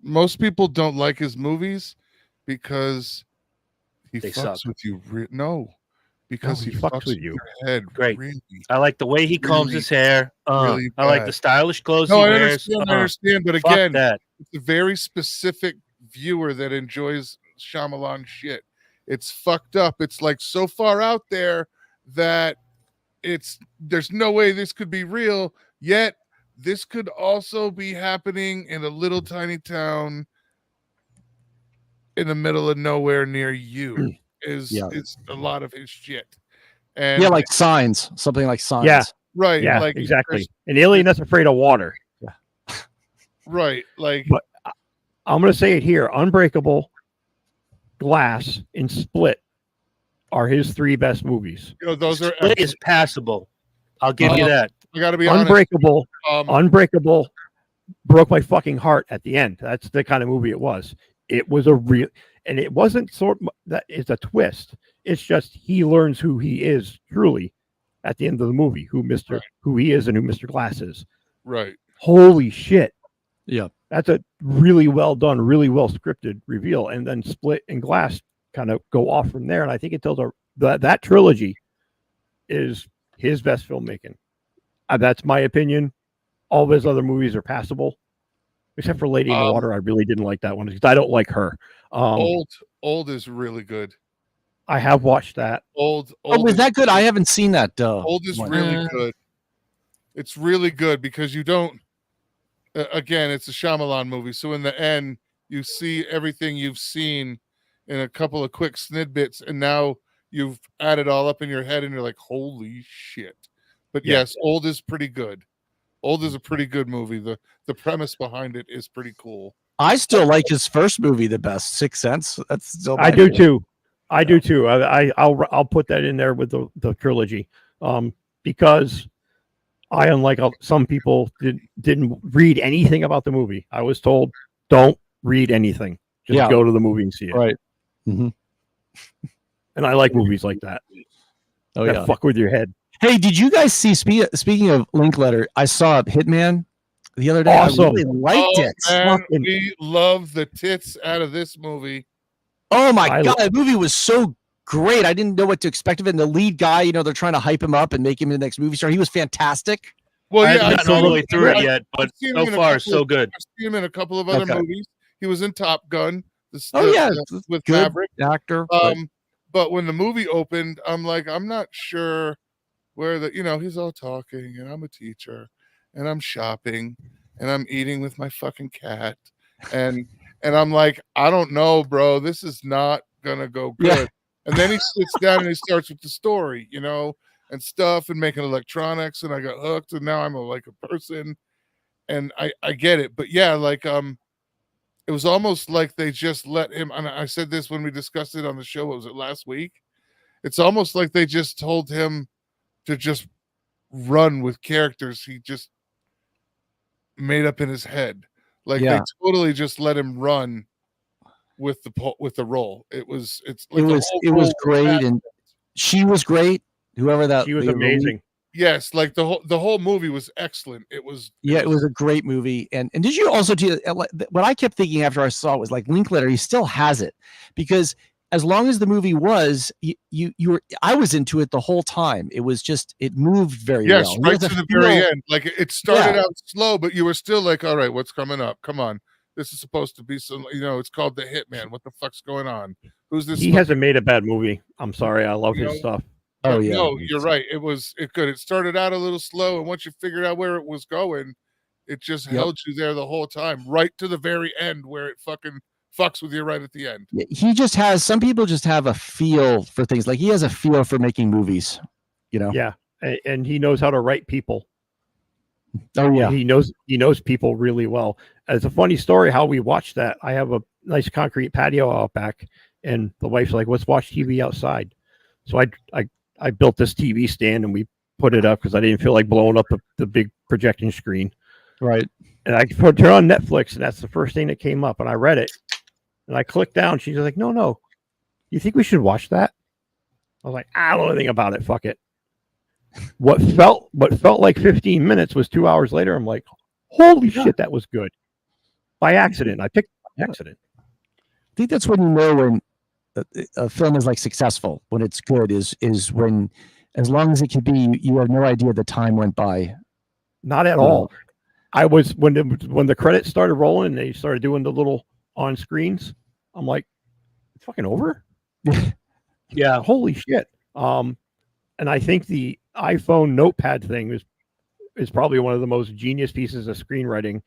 most people don't like his movies because he fucks with you. Because he fucks with you. Your head. Great. Really, I like the way he combs his hair. Really I like the stylish clothes he wears. I understand, but again, that. It's a very specific viewer that enjoys Shyamalan shit. It's fucked up. It's like so far out there that there's no way this could be real, yet this could also be happening in a little tiny town in the middle of nowhere near you is a lot of his shit. And yeah, like Signs, something like Signs. Yeah. right, Yeah, like exactly. An alien that's afraid of water. right, like But I'm going to say it here: Unbreakable, Glass, and Split are his 3 best movies. you know, those are Split is passable. I'll give you that. I got to be Unbreakable, honest. Unbreakable broke my fucking heart at the end. That's the kind of movie it was. It was a real, and it wasn't that it's a twist. It's just he learns who he is truly at the end of the movie, who he is and who Mr. Glass is. Right. Holy shit. Yeah. That's a really well done, really well scripted reveal. And then Split and Glass kind of go off from there. And I think it tells that trilogy is his best filmmaking. That's my opinion. All of his other movies are passable, except for Lady in the Water. I really didn't like that one because I don't like her. Old is really good. I have watched that. Old was that good? I haven't seen that. Old is really good. It's really good because you don't. Again, it's a Shyamalan movie, so in the end, you see everything you've seen in a couple of quick snidbits, and now you've added all up in your head, and you're like, "Holy shit!" But yes, Old is pretty good. Old is a pretty good movie. The premise behind it is pretty cool. I still like his first movie the best, Sixth Sense. That's still I do too. I do too. I'll put that in there with the trilogy, because I, unlike some people, didn't read anything about the movie. I was told, don't read anything. Just go to the movie and see it. Right. Mm-hmm. And I like movies like that. Oh yeah. Fuck with your head. Hey, did you guys see? Speaking of Linkletter, I saw Hitman the other day. Awesome. I really liked it. Man, we love the tits out of this movie. Oh my god, that movie was so great. I didn't know what to expect of it. And the lead guy, you know, they're trying to hype him up and make him the next movie star. He was fantastic. Well, I haven't gotten all the way through it yet, but so far, so good. I've seen him in a couple of other movies. He was in Top Gun. With good Maverick actor. But when the movie opened, I'm like, I'm not sure where he's all talking, and I'm a teacher, and I'm shopping, and I'm eating with my fucking cat, and I'm like, I don't know, bro. This is not gonna go good. Yeah. And then he sits down and he starts with the story, and stuff, and making electronics, and I got hooked, and now I'm a person, and I get it. But yeah, like it was almost like they just let him, and I said this when we discussed it on the show, what was it, last week? It's almost like they just told him to just run with characters he just made up in his head. Like they totally just let him run with the role. It was great, and she was great. She was amazing. Yes, like the whole movie was excellent. It was a great movie. And did you also what I kept thinking after I saw it was like Linkletter, he still has it, because as long as the movie was, I was into it the whole time. It was just, it moved very well. Yes, right to the very end. Like it started out slow, but you were still like, all right, what's coming up? Come on. This is supposed to be some, it's called The Hitman. What the fuck's going on? Who's this? He hasn't made a bad movie. I'm sorry. I love his stuff. Oh yeah. No, you're right. It could. It started out a little slow, and once you figured out where it was going, it just held you there the whole time, right to the very end where it fucking fucks with you right at the end. He just has, some people just have a feel for things. Like he has a feel for making movies, Yeah. And he knows how to write people. Oh yeah. He knows people really well. It's a funny story how we watched that. I have a nice concrete patio out back, and the wife's like, let's watch TV outside. So I built this TV stand, and we put it up because I didn't feel like blowing up the big projecting screen. Right. And I put her on Netflix, and that's the first thing that came up, and I read it. And I clicked down. She's like, no. You think we should watch that? I was like, I don't know anything about it. Fuck it. What felt like 15 minutes was 2 hours later. I'm like, holy shit, that was good. By accident. I picked it by accident. I think that's when you know when a film is like successful, when it's good, is when, as long as it can be, you have no idea the time went by. Not at all. I was, when the credits started rolling and they started doing the little on screens, I'm like, it's fucking over. Yeah, holy shit. And I think the iPhone notepad thing is probably one of the most genius pieces of screenwriting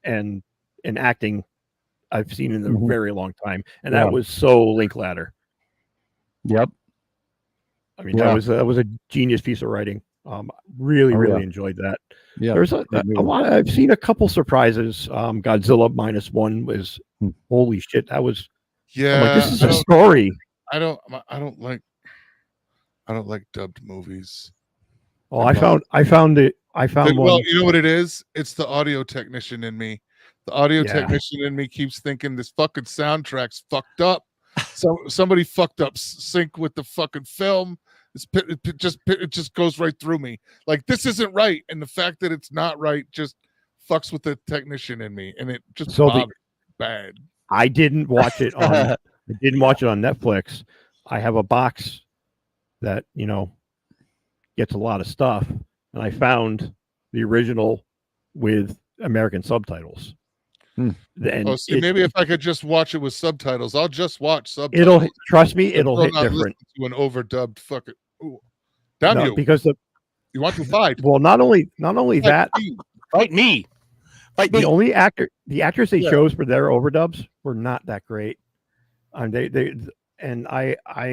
and acting I've seen in a Mhm. very long time, and Yeah. that was so Linklater. Yep. I mean, Yeah. that was a genius piece of writing. Really, Oh, really yeah. enjoyed that. Yeah. There's a lot. I've seen a couple surprises. Godzilla -1 was Hmm. holy shit. That was. Yeah, I'm like, this is a story. I don't like dubbed movies. Oh, I found Well, one. you know what it is? It's the audio technician in me. The audio Yeah. technician in me keeps thinking this fucking soundtrack's fucked up. So somebody fucked up sync with the fucking film. It just goes right through me. Like, this isn't right, and the fact that it's not right just fucks with the technician in me, and it just bothers me bad. I didn't watch it on. I didn't watch it on Netflix. I have a box that gets a lot of stuff, and I found the original with American subtitles. Hmm. And maybe if I could just watch it with subtitles, I'll just watch subtitles. Trust me, it'll hit not different. To an overdubbed fucking. Ooh. Damn you! Because you want to fight? Well, not only that, fight me. The actors they chose for their overdubs were not that great. I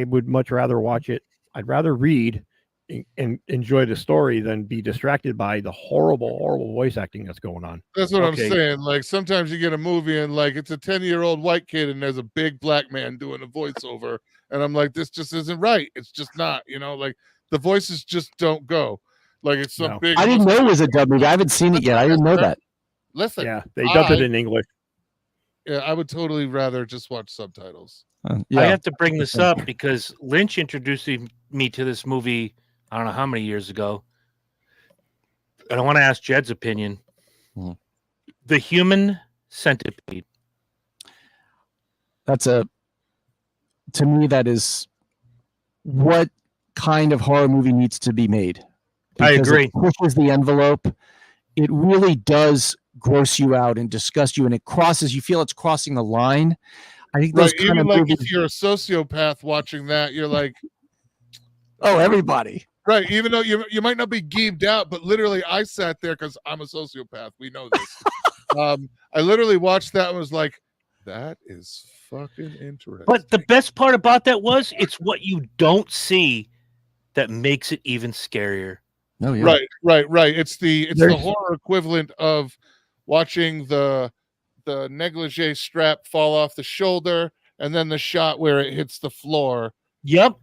would much rather watch it. I'd rather read and enjoy the story than be distracted by the horrible voice acting that's going on. That's what I'm saying. Like, sometimes you get a movie and like it's a 10-year-old white kid and there's a big black man doing a voiceover, and I'm like, this just isn't right. It's just not. Like the voices just don't go. Like, it's some big. I didn't know it was a dub movie. I haven't seen it yet. I didn't know that. Listen, yeah, they dubbed it in English. Yeah, I would totally rather just watch subtitles. I have to bring this up because Lynch introduced me to this movie, I don't know how many years ago. And I want to ask Jed's opinion. The Human Centipede. To me, that is what kind of horror movie needs to be made. I agree. It pushes the envelope. It really does gross you out and disgust you, and you feel it's crossing the line. I think those kind of movies, if you're a sociopath watching that, you're like, oh, everybody. Right, even though you might not be geeked out, but literally I sat there because I'm a sociopath. We know this. I literally watched that and was like, that is fucking interesting. But the best part about that was it's what you don't see that makes it even scarier. Oh, yeah. Right. It's the horror equivalent of watching the negligee strap fall off the shoulder and then the shot where it hits the floor. Yep.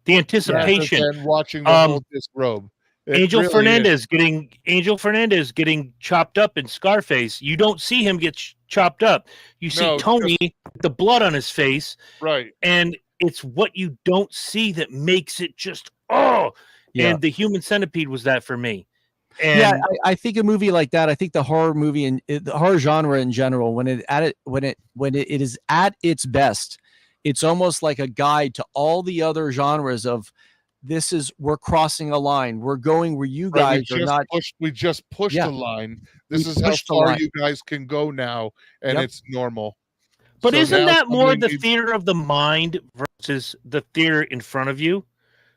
The anticipation. And watching the whole disrobe. Angel Fernandez getting chopped up in Scarface. You don't see him get chopped up. You see Tony with the blood on his face. Right. And it's what you don't see that makes it just Yeah. And the Human Centipede was that for me. And I think a movie like that, I think the horror movie and the horror genre in general, when it is at its best, it's almost like a guide to all the other genres of we're crossing a line. We're going where you guys are not. We just pushed a line. This is how far you guys can go now, and it's normal. But isn't that more the theater of the mind versus the theater in front of you?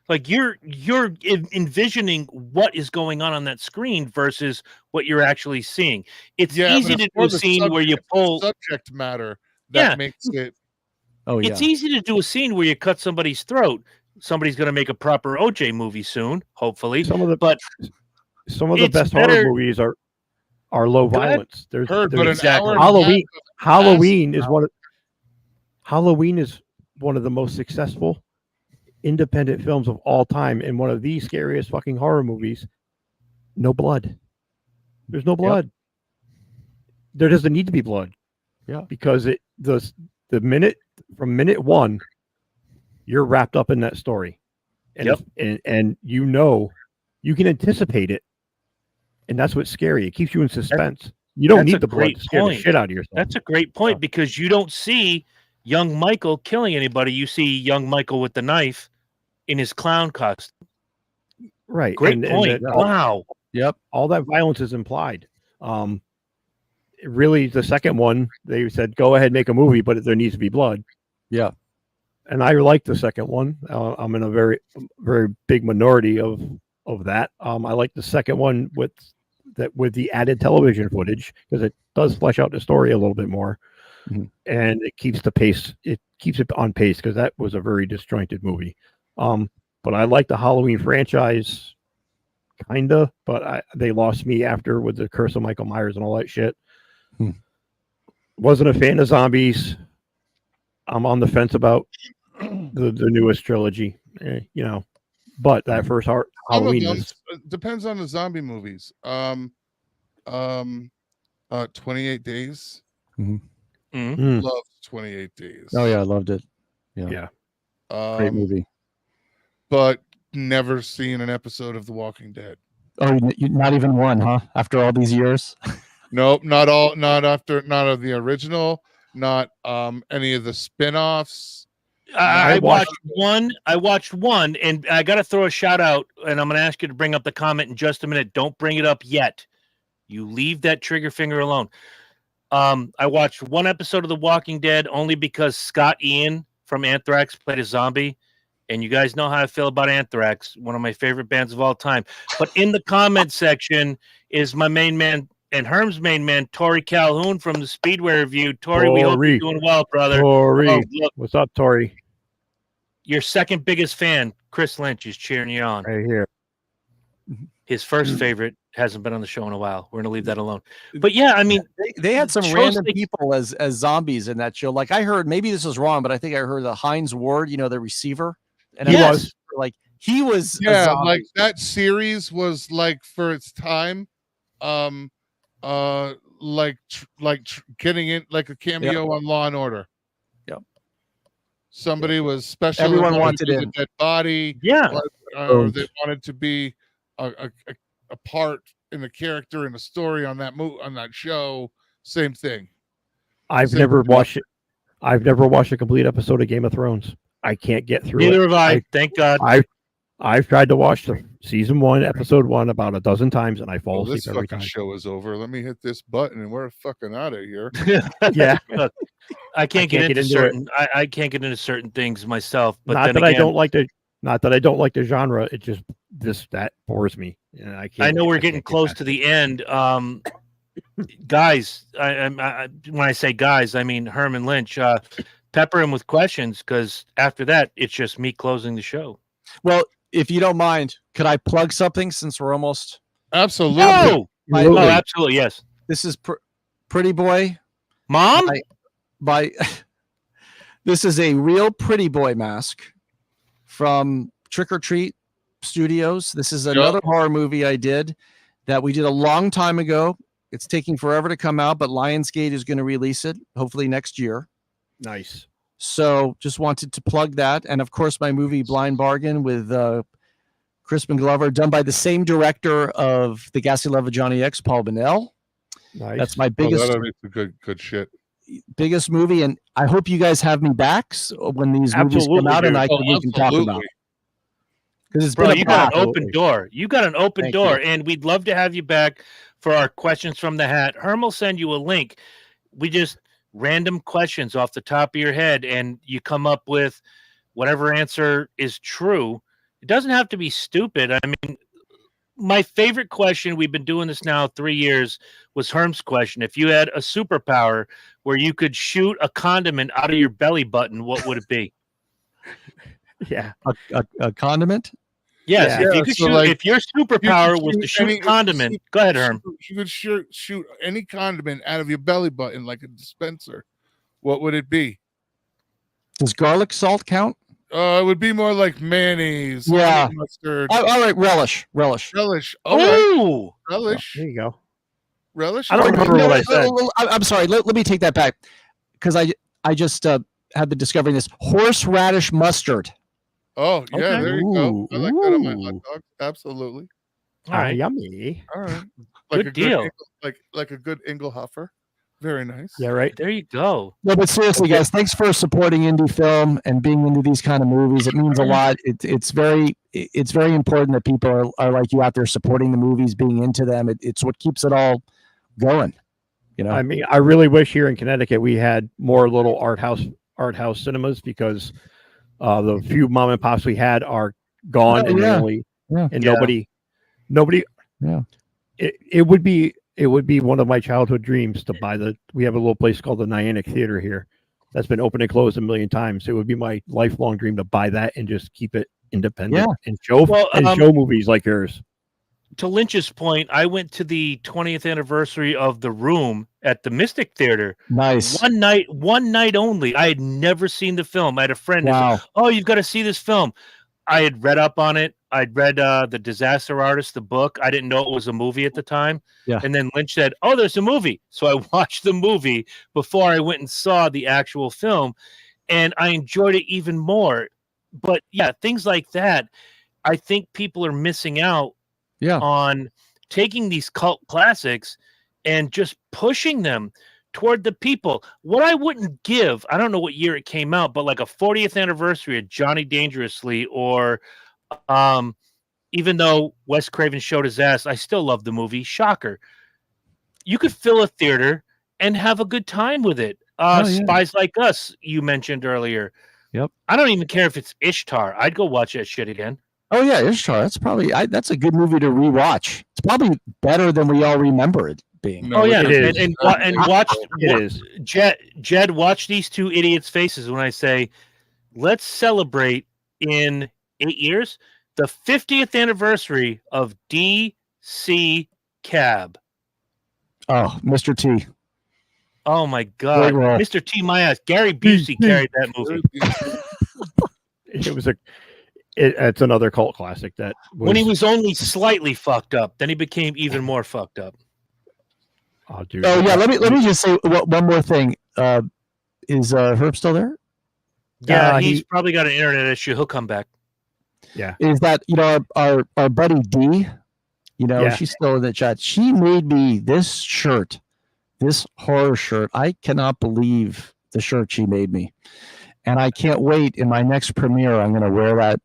Like you're envisioning what is going on that screen versus what you're actually seeing. It's easy to do a scene where you pull subject matter that makes it. Oh yeah, it's easy to do a scene where you cut somebody's throat. Somebody's going to make a proper OJ movie soon, hopefully. Some of the best horror movies are low violence. There's exactly Halloween is one of the most successful independent films of all time, and one of the scariest fucking horror movies. No blood. There's no blood. Yep. There doesn't need to be blood. Yeah, because the minute from minute one, you're wrapped up in that story, and and you can anticipate it, and that's what's scary. It keeps you in suspense. You don't need the blood to scare the shit out of yourself. That's a great point because you don't see young Michael killing anybody. You see young Michael with the knife in his clown costume. Right. Great point. Wow. Yep. All that violence is implied. Really, the second one, they said, go ahead, make a movie, but there needs to be blood. Yeah. And I like the second one. I'm in a very, very big minority of that. I like the second one with the added television footage because it does flesh out the story a little bit more. and it keeps the pace. It keeps it on pace because that was a very disjointed movie. But I like the Halloween franchise, kinda. But they lost me after with the Curse of Michael Myers and all that shit. Wasn't a fan of zombies. I'm on the fence about the newest trilogy, But that first Halloween is depends on the zombie movies. 28 Days. Loved 28 Days. Oh yeah, I loved it. Yeah. Great movie. But never seen an episode of The Walking Dead. Oh, not even one, huh? After all these years? Nope, not all. Not of the original. Not any of the spin-offs. I watched one, and I got to throw a shout out, and I'm going to ask you to bring up the comment in just a minute. Don't bring it up yet. You leave that trigger finger alone. I watched one episode of The Walking Dead only because Scott Ian from Anthrax played a zombie, and you guys know how I feel about Anthrax, one of my favorite bands of all time. But in the comment section is my main man and Herm's main man, Tori Calhoun from the Speedway Review. Tori, we hope you're doing well, brother. Tori, what's up, Tori? Your second biggest fan, Chris Lynch, is cheering you on. Right here. His first favorite hasn't been on the show in a while. We're going to leave that alone. But yeah, I mean, they had some random people as zombies in that show. Like I heard, maybe this was wrong, but I think I heard the Hines Ward, the receiver. And he was like that series was like for its time, getting in like a cameo on Law and Order. Yep. Somebody was special. Everyone wanted in. A dead body. Yeah. Or they wanted to be a part in the character in the story on that show. Same thing. I've never watched a complete episode of Game of Thrones. I can't get through Neither have I. Thank God. I've tried to watch the season 1, episode 1 about a dozen times, and I fall asleep every time. This show is over. Let me hit this button, and we're fucking out of here. Yeah, look, I can't get into certain. I can't get into certain things myself. But not that I don't like the genre. It just that bores me. And I know we're getting close to the end. Guys, when I say guys, I mean Herman Lynch. Pepper him with questions, because after that, it's just me closing the show. Well, if you don't mind, could I plug something since we're almost? Absolutely. Oh, absolutely, yes. This is Pretty Boy. Mom? This is a real Pretty Boy mask from Trick or Treat Studios. This is another horror movie I did that we did a long time ago. It's taking forever to come out, but Lionsgate is going to release it hopefully next year. Nice. So just wanted to plug that. And of course, my movie Blind Bargain with Crispin Glover, done by the same director of The Ghastly Love of Johnny X, Paul Bennell. Nice. That's my biggest, good shit. Biggest movie. And I hope you guys have me back when these movies come out, and we can talk about it. Because it's been you got an open door. You got an open door, and we'd love to have you back for our questions from the hat. Herm will send you a link. We just random questions off the top of your head, and you come up with whatever answer is true. It doesn't have to be stupid. I mean, my favorite question, we've been doing this now 3 years, was Herm's question. If you had a superpower where you could shoot a condiment out of your belly button, what would it be? Yeah. A condiment? Yes. Yeah. If you could shoot, if your superpower was to shoot a condiment, go ahead, Herm. You could shoot any condiment out of your belly button like a dispenser. What would it be? Does garlic salt count? It would be more like mayonnaise. Yeah. Mustard. All right. Relish. Oh, right. Relish. There you go. Relish. I don't remember what I said. I'm sorry. Let me take that back, because I just had the discovering this horseradish mustard. Oh yeah, Okay. there you go. I like that on my hot dog. Absolutely. All right, yummy. All right. Good deal. Like a good Engelhofer. Very nice. Yeah, right. There you go. No, but seriously, guys, thanks for supporting indie film and being into these kind of movies. It means a lot. It's very important that people are like you out there supporting the movies, being into them. It's what keeps it all going. I mean, I really wish here in Connecticut we had more little art house cinemas, because the few mom and pops we had are gone, and nobody. Yeah. It would be it would be one of my childhood dreams to buy we have a little place called the Niantic Theater here that's been open and closed a million times. It would be my lifelong dream to buy that and just keep it independent and show movies like yours. To Lynch's point, I went to the 20th anniversary of The Room at the Mystic Theater. Nice. One night only. I had never seen the film. I had a friend who said, "Oh, you've got to see this film." I had read up on it. I'd read The Disaster Artist, the book. I didn't know it was a movie at the time. Yeah. And then Lynch said, "Oh, there's a movie." So I watched the movie before I went and saw the actual film, and I enjoyed it even more. But yeah, things like that, I think people are missing out on taking these cult classics and just pushing them toward the people. What I wouldn't give, I don't know what year it came out, but like a 40th anniversary of Johnny Dangerously, or even though Wes Craven showed his ass, I still love the movie. Shocker. You could fill a theater and have a good time with it. Spies Like Us, you mentioned earlier. Yep. I don't even care if it's Ishtar. I'd go watch that shit again. Oh yeah, Ishtar. That's probably that's a good movie to rewatch. It's probably better than we all remember it being. No, yeah, it is. And watch it is. Jed, watch these two idiots' faces when I say, let's celebrate in 8 years the 50th anniversary of DC Cab. Oh, Mr. T. Oh my God, Mr. T. My ass. Gary Busey carried that movie. It's another cult classic that when he was only slightly fucked up, then he became even more fucked up. Oh, dude. Oh yeah, let me just say one more thing. Is Herb still there? Yeah, he's probably got an internet issue. He'll come back. Yeah. Is that our buddy D? She's still in the chat. She made me this shirt, this horror shirt. I cannot believe the shirt she made me, and I can't wait. In my next premiere, I'm going to wear that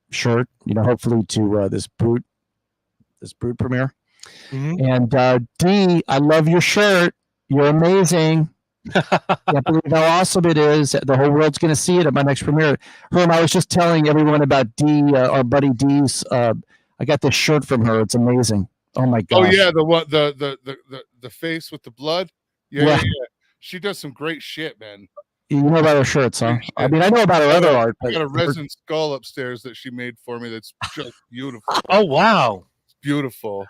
shirt. Hopefully to this Brute premiere. Mm-hmm. And D, I love your shirt. You're amazing. Can't believe how awesome it is. The whole world's going to see it at my next premiere. Herm, I was just telling everyone about D, our buddy D's. I got this shirt from her. It's amazing. Oh my god. Oh yeah, the face with the blood. Yeah. She does some great shit, man. You know about her shirts, huh? I mean, I know about her other art. I got a resin skull upstairs that she made for me. That's just beautiful. Oh wow, it's beautiful.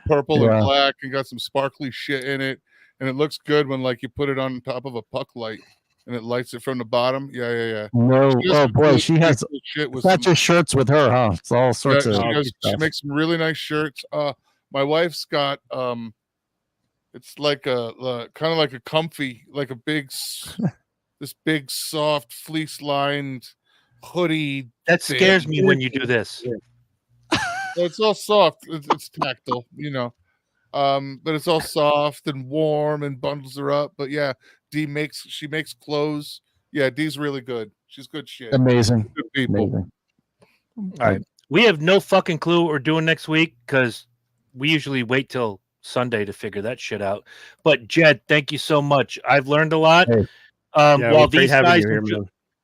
Purple and black, and got some sparkly shit in it, and it looks good when you put it on top of a puck light, and it lights it from the bottom. Yeah. No, oh boy, she has shit with not just shirts with her, huh? It's all sorts of. She makes some really nice shirts. My wife's got it's like a kind of like a comfy, like a big, this big soft fleece lined hoodie. That scares me when you do this. So it's all soft. It's tactile, but it's all soft and warm and bundles her up. But yeah, she makes clothes. Yeah, D's really good. She's good shit. Amazing. Good people. Amazing. All right. We have no fucking clue what we're doing next week because we usually wait till Sunday to figure that shit out. But Jed, thank you so much. I've learned a lot. Hey.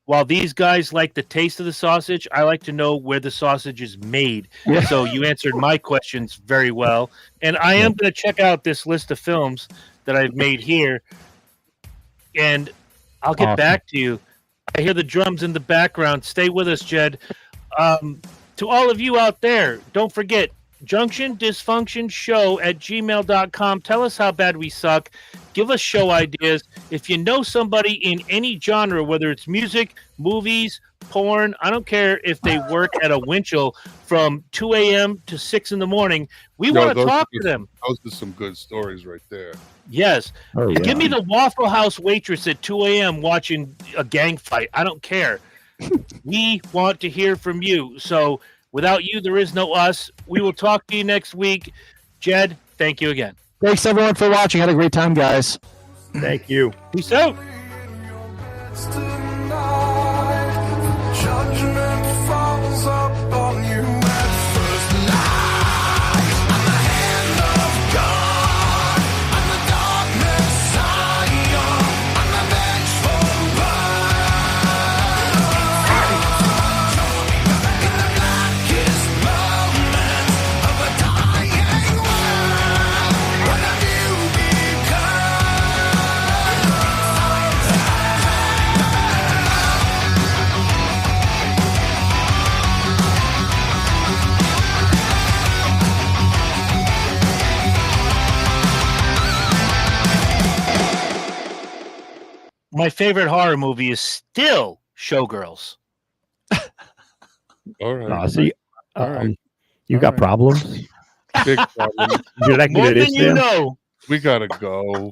While these guys like the taste of the sausage, I like to know where the sausage is made. Yeah. So you answered my questions very well. And I am going to check out this list of films that I've made here. And I'll get back to you. I hear the drums in the background. Stay with us, Jed. To all of you out there, don't forget, junctiondysfunctionshow@gmail.com. Tell us how bad we suck. Give us show ideas. If you know somebody in any genre, whether it's music, movies, porn, I don't care if they work at a Winchell from 2 a.m. to 6 in the morning. We want to talk to them. Those are some good stories right there. Yes. Oh, yeah. Give me the Waffle House waitress at 2 a.m. watching a gang fight. I don't care. We want to hear from you. So without you, there is no us. We will talk to you next week. Jed, thank you again. Thanks, everyone, for watching. Had a great time, guys. Thank you. Peace out. my favorite horror movie is still Showgirls. All right. See, All right. you All got right. problems. Big problem. More than you know. We gotta go.